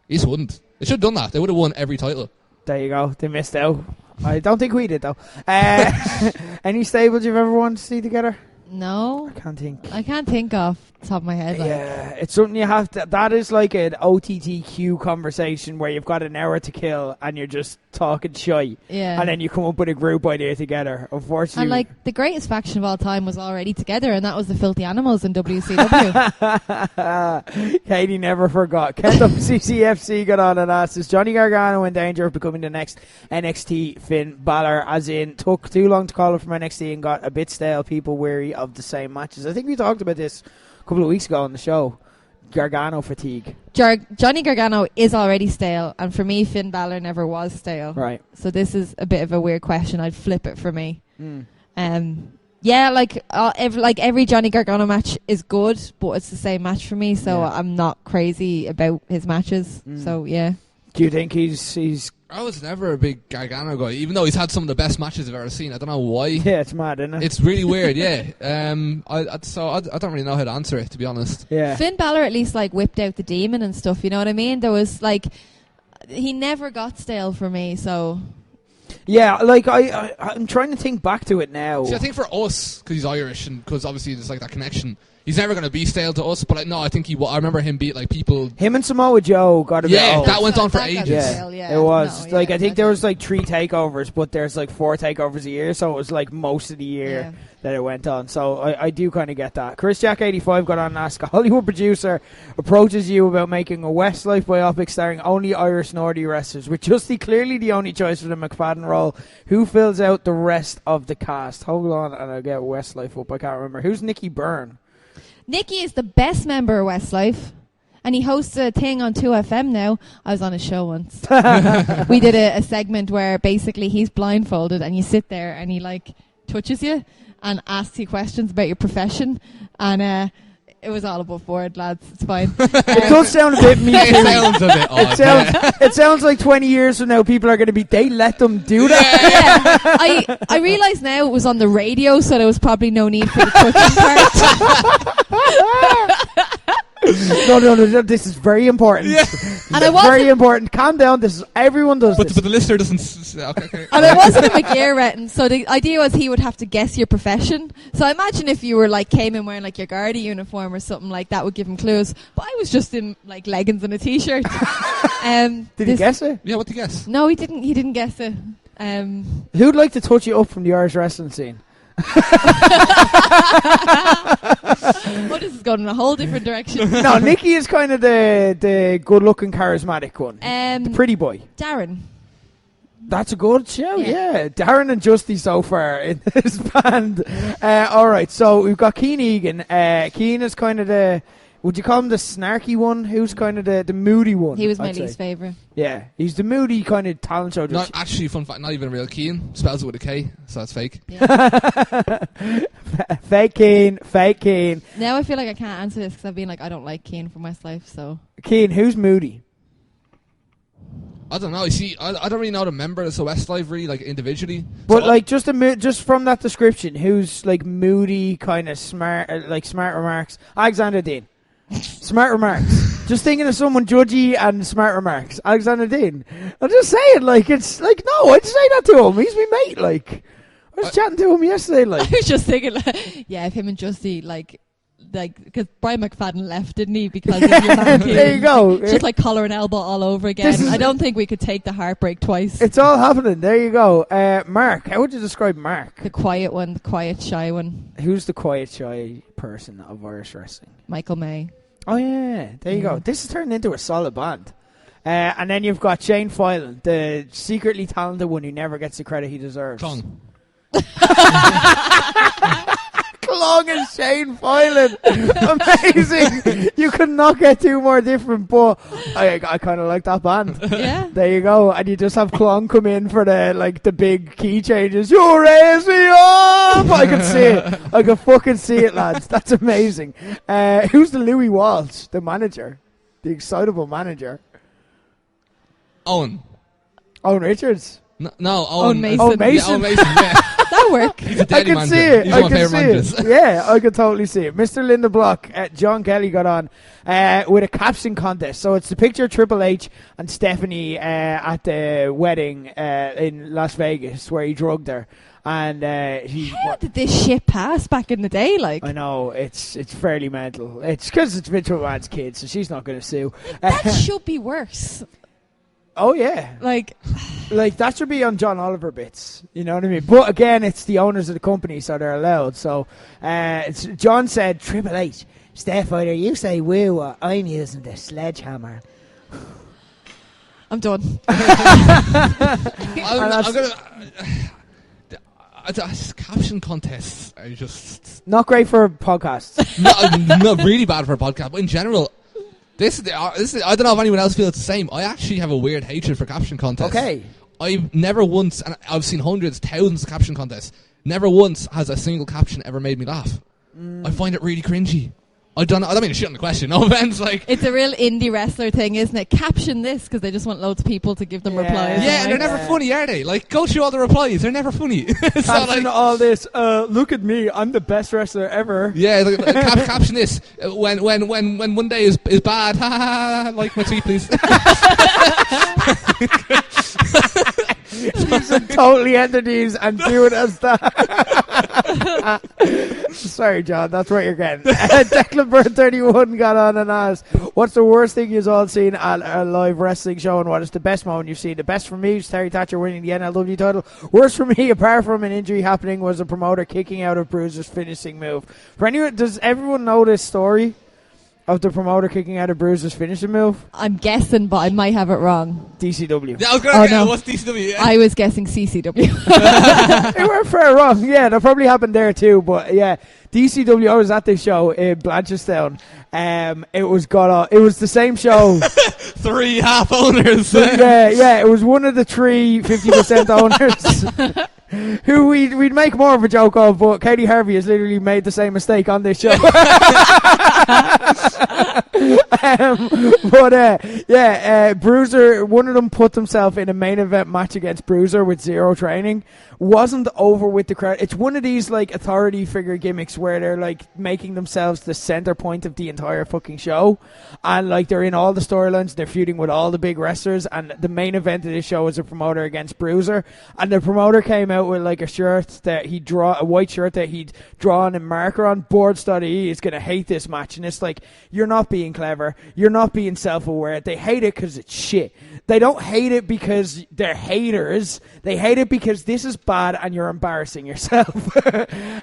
C: you just wouldn't. They should have done that. They would have won every title.
A: There you go. They missed out. I don't think we did though. Any stables you've ever wanted to see together?
B: No.
A: I can't think.
B: I can't think off the top of my head.
A: Yeah, it's something you have to. That is like an OTTQ conversation where you've got an hour to kill and you're just talking shite.
B: Yeah.
A: And then you come up with a group idea together. Unfortunately.
B: And like the greatest faction of all time was already together, and that was the Filthy Animals in WCW.
A: Katie never forgot. Kent up CCFC got on and asked, is Johnny Gargano in danger of becoming the next NXT Finn Balor? As in, took too long to call him from NXT and got a bit stale, people weary of the same matches. I think we talked about this a couple of weeks ago on the show. Gargano fatigue.
B: Johnny Gargano is already stale, and for me, Finn Balor never was stale.
A: Right.
B: So this is a bit of a weird question. I'd flip it for me.
A: Yeah,
B: every Johnny Gargano match is good, but it's the same match for me, so I'm not crazy about his matches. So yeah.
A: Do you think he's?
C: I was never a big Gargano guy, even though he's had some of the best matches I've ever seen. I don't know why.
A: Yeah, it's mad, isn't it?
C: It's really weird. Yeah. I don't really know how to answer it, to be honest.
A: Yeah.
B: Finn Balor at least like whipped out the demon and stuff. You know what I mean? There was like, he never got stale for me. So.
A: Yeah, like I'm trying to think back to it now.
C: See, I think for us, because he's Irish and because obviously there's like that connection, he's never going to be stale to us. But I think I remember him beat like people.
A: Him and Samoa Joe got a bit old.
C: That went on for ages.
A: Yeah, it was. I think there was like 3 takeovers, but there's like 4 takeovers a year, so it was like most of the year that it went on. So I do kind of get that. Chris Jack 85 got on and asked, a Hollywood producer approaches you about making a Westlife biopic starring only Irish Nordy wrestlers, with Justy clearly the only choice for the McFadden role. Who fills out the rest of the cast? Hold on, and I'll get Westlife up. I can't remember. Who's Nicky Byrne?
B: Nicky is the best member of Westlife, and he hosts a thing on 2FM now. I was on a show once. We did a segment where basically he's blindfolded and you sit there and he like touches you and asks you questions about your profession, and it was all above board, lads. It's fine.
A: It does sound a bit me too.
C: It sounds a bit odd.
A: It sounds like 20 years from now people are going to be, they let them do that.
B: Yeah. I realise now it was on the radio, so there was probably no need for the touching part.
A: No, this is very important.
B: Yeah. And I
A: very important. Calm down. Everyone does this.
C: But the listener doesn't. Okay.
B: And I wasn't a McGear, so the idea was he would have to guess your profession. So I imagine if you were like came in wearing like your Garda uniform or something like that would give him clues. But I was just in like leggings and a t-shirt.
A: Did he guess it?
C: Yeah, what did he guess?
B: No, he didn't. He didn't guess it.
A: Who'd like to touch you up from the Irish wrestling scene?
B: Well, this is going in a whole different direction.
A: No, Nicky is kind of the good-looking, charismatic one. The pretty boy.
B: Darren.
A: That's a good show, yeah. Darren and Justy so far in this band. All right, so we've got Keane Egan. Keane is kind of the... Would you call him the snarky one? Who's kind of the moody one?
B: He was my least favourite.
A: Yeah, he's the moody kind of talent show.
C: Not actually, fun fact, not even a real Keane. Spells it with a K, so that's fake.
B: Yeah.
A: Fake Keane.
B: Now I feel like I can't answer this because I've been like, I don't like Keane from Westlife, so...
A: Keane, who's moody?
C: I don't know. You see, I don't really know the members of Westlife really, like individually.
A: But so like just from that description, who's like moody, kind of smart, like smart remarks? Alexander Dean. Smart remarks. Just thinking of someone judgy and smart remarks. Alexander Dean. I'm just saying, like, it's like, no, I'd say that to him. He's my mate, like. I was chatting to him yesterday, like.
B: I was just thinking, yeah, if him and Justy, because Brian McFadden left, didn't he? Because of your man
A: there you go.
B: Just like collar and elbow all over again. I don't think we could take the heartbreak twice.
A: It's all happening. There you go. Mark, how would you describe Mark?
B: The quiet one, the quiet, shy one.
A: Who's the quiet, shy person of Irish wrestling?
B: Michael May.
A: Oh, yeah. There you go. This has turned into a solid band. And then you've got Shane Filan, the secretly talented one who never gets the credit he deserves.
C: Clong.
A: Clong and Shane Filan. Amazing. You could not get two more different, but I kind of like that band.
B: Yeah.
A: There you go. And you just have Clong come in for the big key changes. You raise me up. I can see it. I can fucking see it, lads. That's amazing. Who's the Louis Walsh, the manager? The excitable manager?
C: Owen
A: Richards.
C: No,
B: Owen Mason.
A: Owen Mason.
C: Yeah, Owen Mason, yeah.
B: That'll work.
C: He's a
A: I
C: daddy
A: can
C: manager.
A: see it.
C: He's
A: I
C: one of my
A: can
C: favourite
A: see
C: managers.
A: it. Yeah, I can totally see it. Mr. Linda Block, John Kelly got on with a caption contest. So it's the picture of Triple H and Stephanie at the wedding in Las Vegas where he drugged her. And
B: how did this shit pass back in the day? Like,
A: I know it's fairly mental. It's because it's Vince McMahon's kid, so she's not going to sue.
B: that should be worse.
A: Oh yeah,
B: Like
A: that should be on John Oliver bits. You know what I mean? But again, it's the owners of the company, so they're allowed. So John said, Triple H, Steph, either you say woo or I'm using the sledgehammer.
B: I'm done.
C: I'm gonna. Caption contests are just
A: Not great for podcasts.
C: not really bad for a podcast, but in general, this is I don't know if anyone else feels the same. I actually have a weird hatred for caption contests.
A: Okay.
C: I've never once, and I've seen hundreds, thousands of caption contests. Never once has a single caption ever made me laugh. I find it really cringy. I don't mean to shit on the question. No offense, like
B: It's a real indie wrestler thing, isn't it? Caption this because they just want loads of people to give them replies.
C: yeah, and they're never funny, are they? Like, go through all the replies. They're never funny. It's not
A: Caption
C: like,
A: all this. Look at me. I'm the best wrestler ever.
C: yeah, caption this. When one day is bad, ha ha ha, like my tweet, please.
A: You should totally enter these and do it as that. Sorry, John, that's what you're getting. Declan Bird 31 got on and asked, what's the worst thing you've all seen at a live wrestling show, and what is the best moment you've seen? The best for me was Terry Thatcher winning the NLW title. Worst for me, apart from an injury happening, was a promoter kicking out of Bruiser's finishing move. For anyone, does everyone know this story of the promoter kicking out of Bruiser's finishing move?
B: I'm guessing, but I might have it wrong.
A: DCW.
C: Yeah, I was gonna
B: no.
C: what's DCW? Yeah.
B: I was guessing CCW.
A: They weren't fair wrong. Yeah, that probably happened there too. But yeah, DCW. I was at this show in Blanchardstown. It was the same show.
C: 3 half owners.
A: Yeah. It was one of the 3 50% owners. Who we'd make more of a joke of, but Katie Harvey has literally made the same mistake on this show. Bruiser, one of them put himself in a main event match against Bruiser with zero training. Wasn't over with the crowd. It's one of these like authority figure gimmicks where they're like making themselves the center point of the entire fucking show, and like they're in all the storylines. They're feuding with all the big wrestlers, and the main event of this show is a promoter against Bruiser, and the promoter came out with like a white shirt that he'd drawn in marker on. Boards.ie is gonna hate this match, and it's like, you're not being clever, you're not being self-aware. They hate it because it's shit. They don't hate it because they're haters. They hate it because this is bad and you're embarrassing yourself.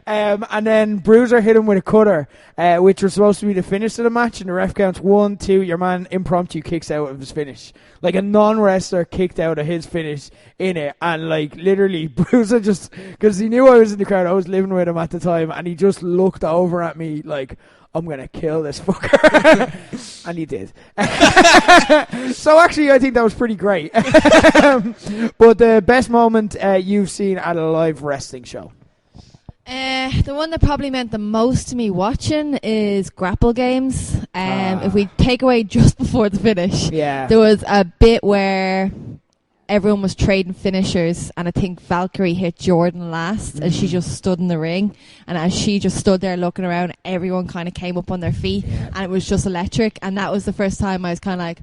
A: And then Bruiser hit him with a cutter, which was supposed to be the finish of the match, and the ref counts 1, 2, your man impromptu kicks out of his finish. Like a non-wrestler kicked out of his finish in it, and like literally Bruiser just, because he knew I was in the crowd, I was living with him at the time, and he just looked over at me like, I'm going to kill this fucker. And he did. So actually, I think that was pretty great. But the best moment you've seen at a live wrestling show?
B: The one that probably meant the most to me watching is Grapple Games. If we take away just before the finish, there was a bit where everyone was trading finishers, and I think Valkyrie hit Jordan last, and she just stood in the ring, and as she just stood there looking around, everyone kind of came up on their feet, and it was just electric. And that was the first time I was kind of like,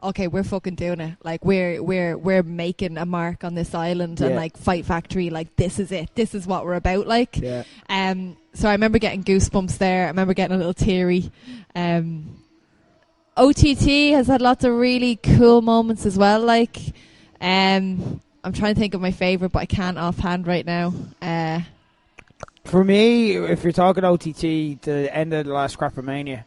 B: okay, we're fucking doing it. Like we're making a mark on this island, and like Fight Factory, like this is it. This is what we're about. Like, so I remember getting goosebumps there. I remember getting a little teary. OTT has had lots of really cool moments as well. Like, I'm trying to think of my favourite, but I can't offhand right now.
A: For me, if you're talking OTT, the end of the last Crappermania,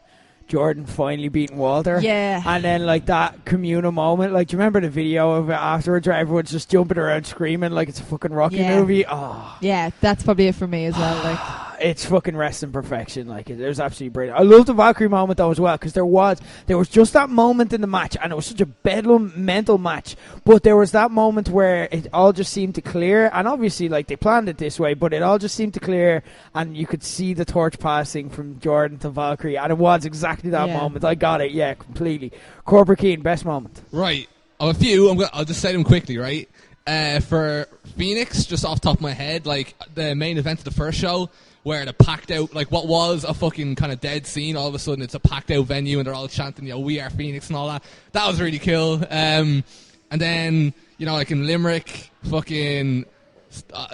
A: Jordan finally beating Walter.
B: Yeah.
A: And then, like, that communal moment. Like, do you remember the video of it afterwards where everyone's just jumping around screaming like it's a fucking Rocky movie? Oh.
B: Yeah, that's probably it for me as well. Like,
A: it's fucking wrestling perfection. Like, it was absolutely brilliant. I love the Valkyrie moment, though, as well, because there was just that moment in the match, and it was such a bedlam mental match, but there was that moment where it all just seemed to clear, and obviously, like, they planned it this way, but it all just seemed to clear, and you could see the torch passing from Jordan to Valkyrie, and it was exactly that moment. I got it, completely. Cobra Keen, best moment.
C: Right. A few. I'll just say them quickly, right? For Phoenix, just off the top of my head, like, the main event of the first show, where the packed out, like what was a fucking kind of dead scene, all of a sudden it's a packed out venue and they're all chanting, we are Phoenix and all that. That was really cool. And then, like in Limerick, fucking,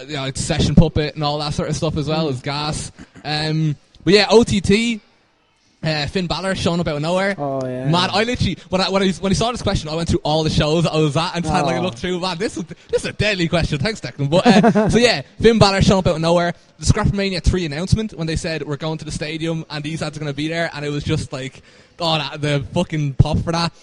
C: like Session Puppet and all that sort of stuff as well as gas. But yeah, OTT. Finn Balor showing up out of nowhere.
A: Oh yeah,
C: man! I literally when he saw this question, I went through all the shows I was at and had like a look through. Man, this is a deadly question. Thanks, Declan. But so yeah, Finn Balor showing up out of nowhere. The Scrappermania 3 announcement when they said we're going to the stadium and these ads are going to be there, and it was just like, the fucking pop for that.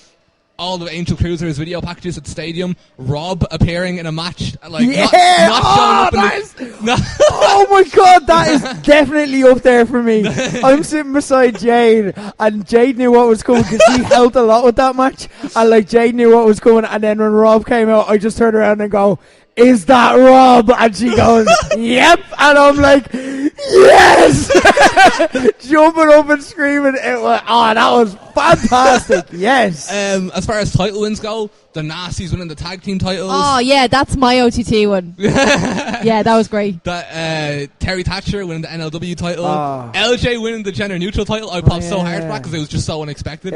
C: All the Angel Cruisers video packages at the stadium. Rob appearing in a match, like not showing up.
A: Oh my god, that is definitely up there for me. I'm sitting beside Jade, and Jade knew what was coming because he helped a lot with that match. And like Jade knew what was coming, and then when Rob came out, I just turned around and go, "Is that Rob?" And she goes, "Yep." And I'm like, "Yes!" Jumping up and screaming. It was, that was fantastic. Yes.
C: As far as title wins go, the Nasties winning the tag team titles.
B: Oh yeah, that's my OTT one. Yeah, that was great.
C: Terry Thatcher winning the NLW title. LJ winning the gender neutral title. I popped so hard for that because it was just so unexpected.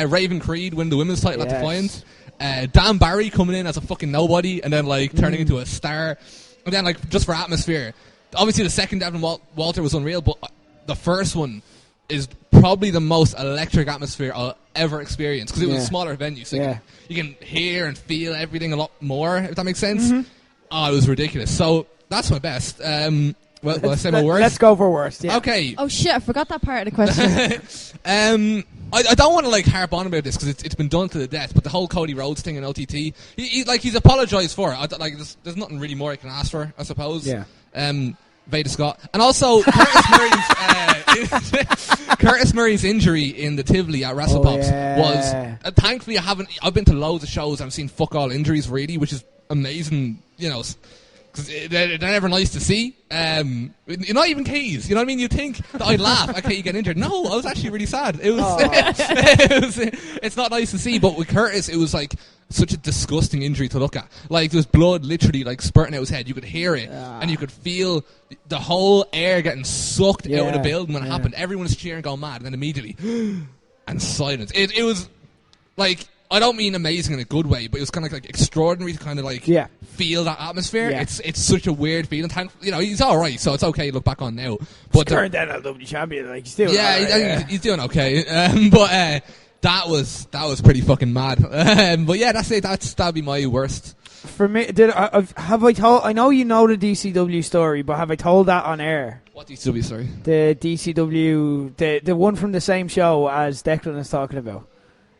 C: Raven Creed winning the women's title at Defiant. Dan Barry coming in as a fucking nobody and then like turning into a star, and then like just for atmosphere, obviously the second Devin Walter was unreal, but the first one is probably the most electric atmosphere I'll ever experience because it was a smaller venue, so you can hear and feel everything a lot more, if that makes sense. It was ridiculous. So that's my best. Will I say my worst?
A: Let's go for worst. Yeah.
C: Okay.
B: Oh shit, I forgot that part of the question.
C: I don't want to like harp on about this because it's been done to the death, but the whole Cody Rhodes thing in OTT, he's apologised for it. There's nothing really more I can ask for, I suppose. Yeah. Veda Scott, and also Curtis Murray's injury in the Tivoli at WrestlePops was. Thankfully, I've been to loads of shows and I've seen fuck all injuries really, which is amazing. Because they're never nice to see. Not even Keys. You know what I mean? You think that I'd laugh at Key getting injured. No, I was actually really sad. It was. It's not nice to see. But with Curtis, it was like such a disgusting injury to look at. Like there was blood literally like spurting out his head. You could hear it, and you could feel the whole air getting sucked out of the building when it happened. Everyone was cheering, going mad, and then immediately and silence. It was like. I don't mean amazing in a good way, but it was kind of like extraordinary to kind of like feel that atmosphere. Yeah. It's such a weird feeling. He's all right, so it's okay to look back on now. But
A: current NLW champion, like he's doing
C: he's doing okay. But that was pretty fucking mad. But yeah, that's it. That'd be my worst.
A: For me, have I told? I know you know the DCW story, but have I told that on air?
C: What DCW story?
A: The DCW, the one from the same show as Declan is talking about.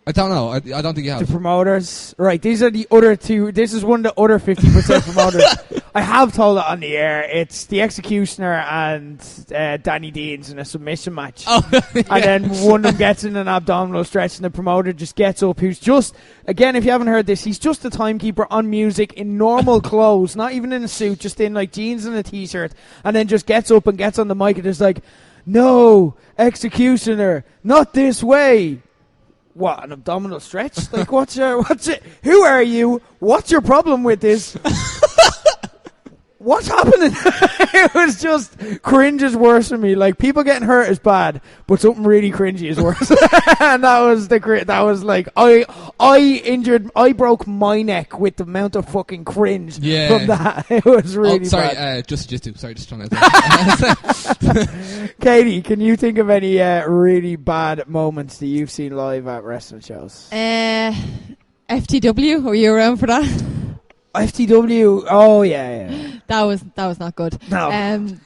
C: I don't know. I don't think you have.
A: The promoters. Right, these are the other two. This is one of the other 50% promoters. I have told it on the air. It's the Executioner and Danny Deans in a submission match. Oh, yeah. And then one of them gets in an abdominal stretch and the promoter just gets up. Who's just, again, if you haven't heard this, he's just a timekeeper on music in normal clothes, not even in a suit, just in like jeans and a t-shirt, and then just gets up and gets on the mic and is like, "No, Executioner, not this way." What, an abdominal stretch? Like, what's it? Who are you? What's your problem with this? what's happening? It was just cringe is worse for me. Like, people getting hurt is bad, but something really cringy is worse. And that was like, I broke my neck with the amount of fucking cringe from that. It was really bad.
C: Just trying to.
A: Katie, can you think of any really bad moments that you've seen live at wrestling shows?
B: FTW, were you around for that?
A: FTW, oh yeah.
B: That was not good.
A: No.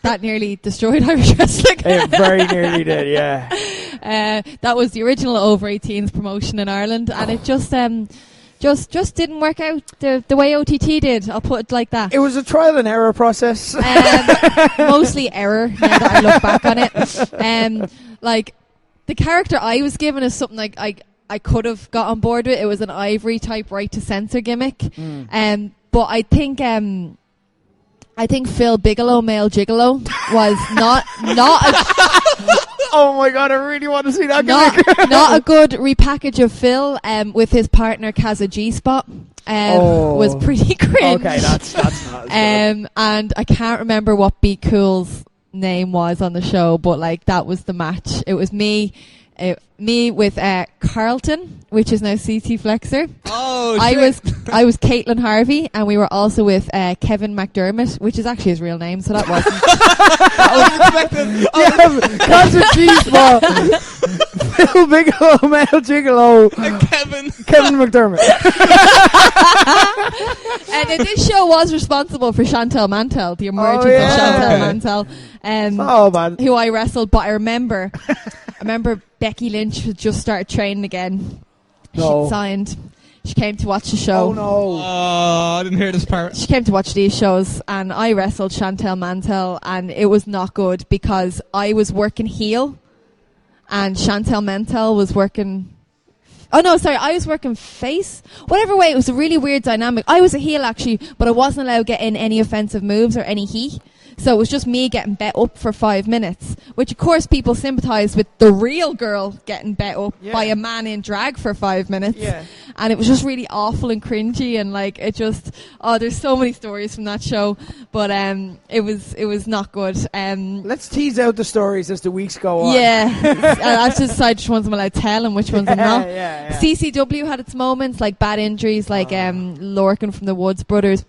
B: That nearly destroyed Irish wrestling.
A: It very nearly did, yeah.
B: That was the original over 18s promotion in Ireland, and it just didn't work out the way OTT did. I'll put it like that.
A: It was a trial and error process.
B: Mostly error. Now that I look back on it, like the character I was given is something like I could have got on board with. It was an Ivory type right to censor gimmick. But I think Phil Bigelow, male gigolo, was not a
A: oh my god, I really want to see that gimmick.
B: Not a good repackage of Phil with his partner Kazza G-Spot. Was pretty cringe.
A: Okay, that's not as good.
B: And I can't remember what Be Cool's name was on the show, but like that was the match. It was me with Carlton, which is now CT Flexor.
C: Oh,
B: I was Caitlin Harvey, and we were also with Kevin McDermott, which is actually his real name, so that wasn't.
A: Concert G-Spot, Phil Bigelow, male gigolo, Kevin McDermott.
B: And this show was responsible for Chantal Mantel, the emergence of Chantal Mantel, who I wrestled. But I remember Becky Lynch had just started training again.
A: No.
B: She'd signed. She came to watch the show.
A: Oh no!
C: I didn't hear this part.
B: She came to watch these shows, and I wrestled Chantal Mantel, and it was not good because I was working heel, and Chantal Mantel was working. Oh no, sorry, I was working face. Whatever way, it was a really weird dynamic. I was a heel actually, but I wasn't allowed to get in any offensive moves or any heat. So it was just me getting bet up for 5 minutes, which of course people sympathised with the real girl getting bet up by a man in drag for 5 minutes.
A: Yeah.
B: And it was just really awful and cringy, and like it just, there's so many stories from that show, but it was not good.
A: Let's tease out the stories as the weeks go on.
B: Yeah. I have to decide which ones I'm allowed to tell and which ones I'm not.
A: Yeah.
B: CCW had its moments, like bad injuries, like Lorcan from the Woods Brothers,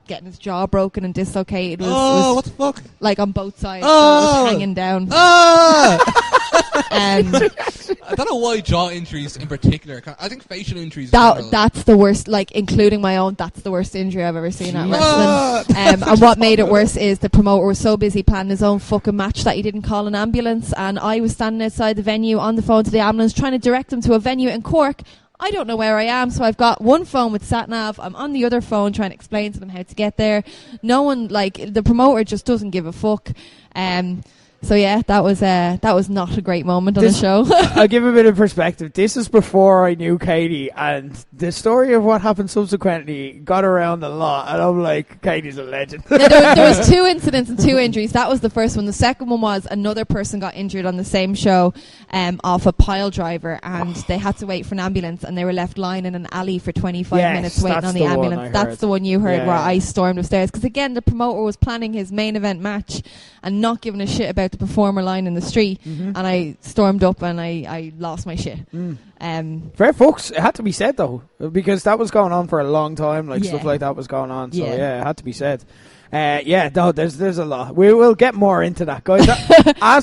B: getting his jaw broken and dislocated.
C: What the fuck?
B: Like on both sides, so it was hanging down.
C: I don't know why jaw injuries in particular. I think facial injuries in general.
B: That's the worst, like including my own, that's the worst injury I've ever seen at wrestling. And what made it worse is the promoter was so busy planning his own fucking match that he didn't call an ambulance, and I was standing outside the venue on the phone to the ambulance trying to direct them to a venue in Cork. I don't know where I am, so I've got one phone with sat-nav. I'm on the other phone trying to explain to them how to get there. No one, like, the promoter just doesn't give a fuck. So yeah, that was not a great moment on the show.
A: I'll give a bit of perspective. This is before I knew Katie, and the story of what happened subsequently got around a lot, and I'm like, Katie's a legend.
B: There was 2 incidents and 2 injuries. That was the first one. The second one was another person got injured on the same show off a pile driver, and they had to wait for an ambulance, and they were left lying in an alley for 25 minutes waiting on the ambulance. That's the one you heard where I stormed upstairs, because again the promoter was planning his main event match and not giving a shit about the performer lying in the street, and I stormed up and I lost my shit.
A: Fair folks, it had to be said though, because that was going on for a long time, like stuff like that was going on, so it had to be said. There's a lot. We will get more into that, guys.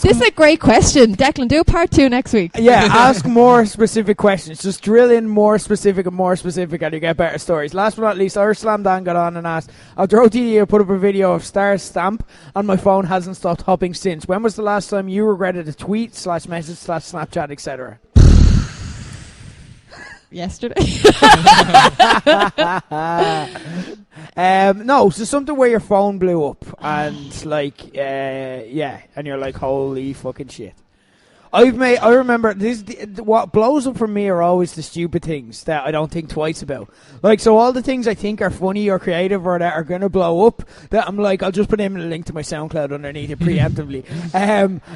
B: This is a great question. Declan, do part 2 next week.
A: Yeah, ask more specific questions. Just drill in more specific, and you get better stories. Last but not least, Irish Slam Dan got on and asked, after OTD put up a video of Star's stamp and my phone hasn't stopped hopping since. When was the last time you regretted a tweet / message / Snapchat, etc.?
B: Yesterday.
A: No, so something where your phone blew up and like and you're like, holy fucking shit. I remember this. What blows up for me are always the stupid things that I don't think twice about. Like, so all the things I think are funny or creative or that are gonna blow up, that I'm like, I'll just put in a link to my SoundCloud underneath it preemptively.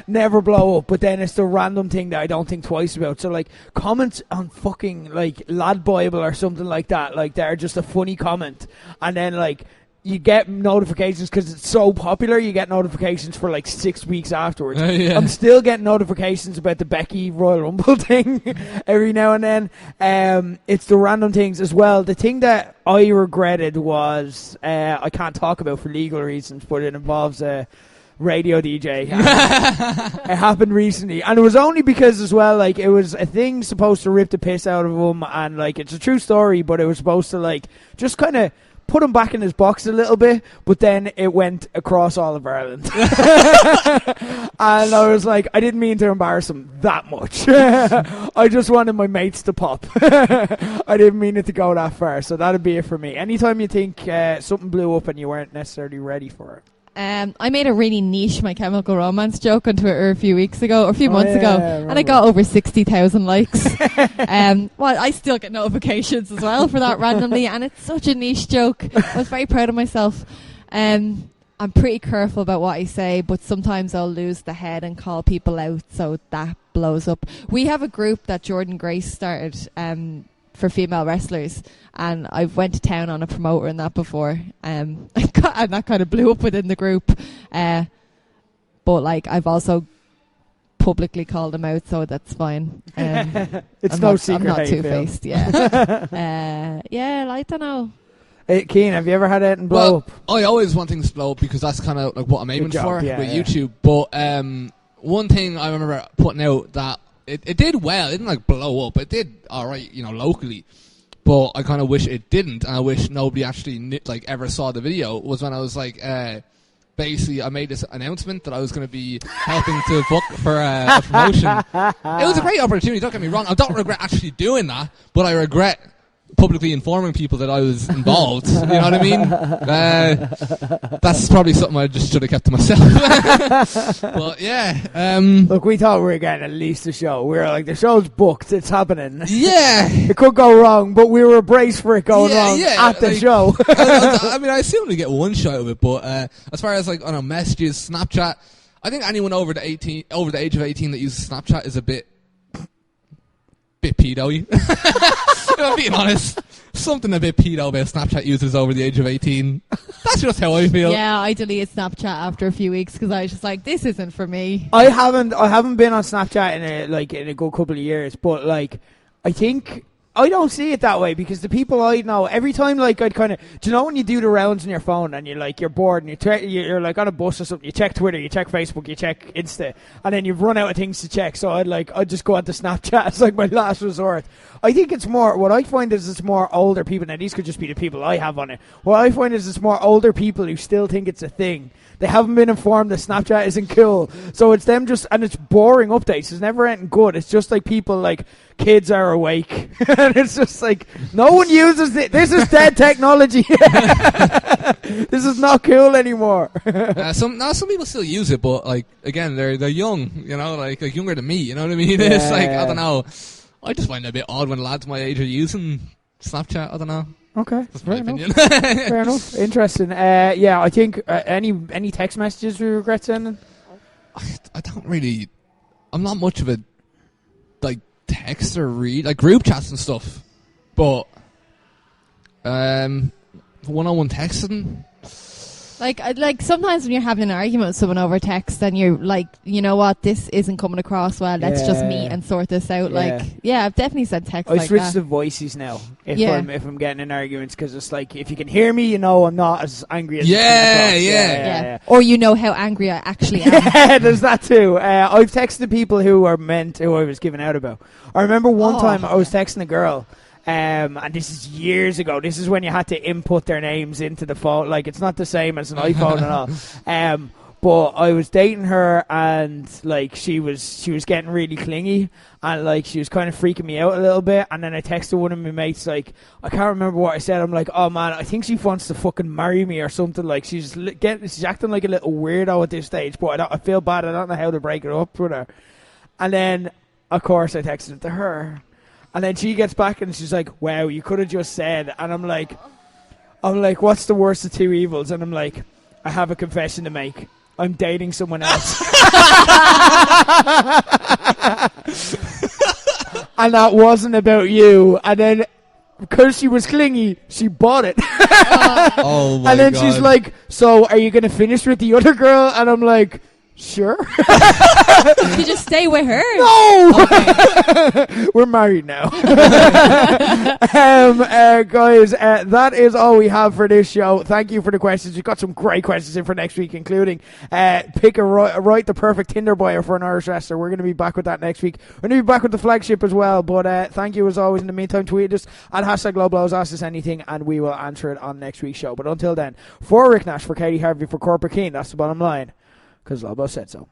A: Never blow up. But then it's the random thing that I don't think twice about. So like comments on fucking like Lad Bible or something like that. Like they're just a funny comment, and then like you get notifications because it's so popular. You get notifications for like 6 weeks afterwards.
C: Yeah.
A: I'm still getting notifications about the Becky Royal Rumble thing every now and then. It's the random things as well. The thing that I regretted was I can't talk about for legal reasons, but it involves a radio DJ. It happened recently, and it was only because as well, like, it was a thing supposed to rip the piss out of him, and like, it's a true story, but it was supposed to like just kind of put him back in his box a little bit, but then it went across all of Ireland. And I was like, I didn't mean to embarrass him that much. I just wanted my mates to pop. I didn't mean it to go that far, so that'd be it for me. Anytime you think something blew up and you weren't necessarily ready for it.
B: I made a really niche My Chemical Romance joke on Twitter a few months ago, and I got over 60,000 likes. Well, I still get notifications as well for that randomly, and it's such a niche joke. I was very proud of myself. I'm pretty careful about what I say, but sometimes I'll lose the head and call people out, so that blows up. We have a group that Jordan Grace started and for female wrestlers, and I went to town on a promoter in that before, and that kind of blew up within the group, but like, I've also publicly called him out, so that's fine.
A: It's no secret.
B: I'm not two-faced. Yeah. I don't know.
A: Hey, Keane, have you ever had anything blow up?
C: I always want things to blow up because that's kind of like what I'm aiming for with YouTube. But one thing I remember putting out that it did well. It didn't like blow up. It did all right, locally. But I kind of wish it didn't, and I wish nobody actually ever saw the video. Was when I was like, basically, I made this announcement that I was going to be helping to book for a promotion. It was a great opportunity. Don't get me wrong. I don't regret actually doing that, but I regret publicly informing people that I was involved. You know what I mean? That's probably something I just should have kept to myself. But yeah.
A: Look, we thought we were getting at least a show. We were like, the show's booked. It's happening.
C: Yeah.
A: It could go wrong, but we were braced for it going wrong at the show.
C: I mean, I assume we get one shot of it, but as far as like, I don't know, messages, Snapchat, I think anyone over the age of 18 that uses Snapchat is a bit pedo-y. I'm being honest. Something a bit pedo about Snapchat users over the age of 18. That's just how I feel.
B: Yeah, I deleted Snapchat after a few weeks because I was just like, this isn't for me.
A: I haven't been on Snapchat in a good couple of years, but like, I think I don't see it that way because the people I know, every time like I'd kind of, do you know when you do the rounds on your phone and you're bored and you're like on a bus or something, you check Twitter, you check Facebook, you check Insta, and then you've run out of things to check. So I'd just go onto Snapchat. It's like my last resort. I think it's more, what I find is it's more older people. Now these could just be the people I have on it. What I find is it's more older people who still think it's a thing. They haven't been informed that Snapchat isn't cool. So it's them just, and it's boring updates. It's never anything good. It's just like people like, kids are awake. And it's just like, no one uses it. This is dead technology. This is not cool anymore.
C: Some people still use it, but like, again, they're young, like younger than me, you know what I mean? It's like, I don't know. I just find it a bit odd when lads my age are using Snapchat. I don't know.
A: Okay,
C: that's my opinion.
A: Fair enough. Interesting. I think any text messages we regret sending?
C: I don't really. I'm not much of a text or read group chats and stuff, but one-on-one texting.
B: Like sometimes when you're having an argument with someone over text and you're like, you know what, this isn't coming across well, let's just meet and sort this out. I've definitely sent text
A: I switch to voices now if I'm getting in arguments, because it's like, if you can hear me, I'm not as angry as
B: yeah. Or how angry I actually am.
A: Yeah, there's that too. I've texted people who I was giving out about. I remember one time I was texting a girl, and this is years ago. This is when you had to input their names into the phone. Like, it's not the same as an iPhone and all. But I was dating her, and like she was getting really clingy, and like she was kind of freaking me out a little bit. And then I texted one of my mates, like, I can't remember what I said. I'm like, oh man, I think she wants to fucking marry me or something. Like, she's acting like a little weirdo at this stage. But I feel bad. I don't know how to break it up with her. And then, of course, I texted it to her. And then she gets back and she's like, wow, you could have just said. And I'm like, what's the worst of two evils? And I'm like, I have a confession to make. I'm dating someone else. And that wasn't about you. And then because she was clingy, she bought it.
C: Oh my
A: And then
C: God.
A: she's like, so are you going to finish with the other girl? And I'm like, sure.
B: You just stay with her.
A: No!
B: Okay.
A: We're married now. Guys, that is all we have for this show. Thank you for the questions. We've got some great questions in for next week, including pick write the perfect Tinder bio for an Irish wrestler. We're going to be back with that next week. We're going to be back with the flagship as well. But thank you as always. In the meantime, tweet us at #LowBlows, ask us anything, and we will answer it on next week's show. But until then, for Rick Nash, for Katie Harvey, for Corporate King, that's the bottom line. Because Lobo said so.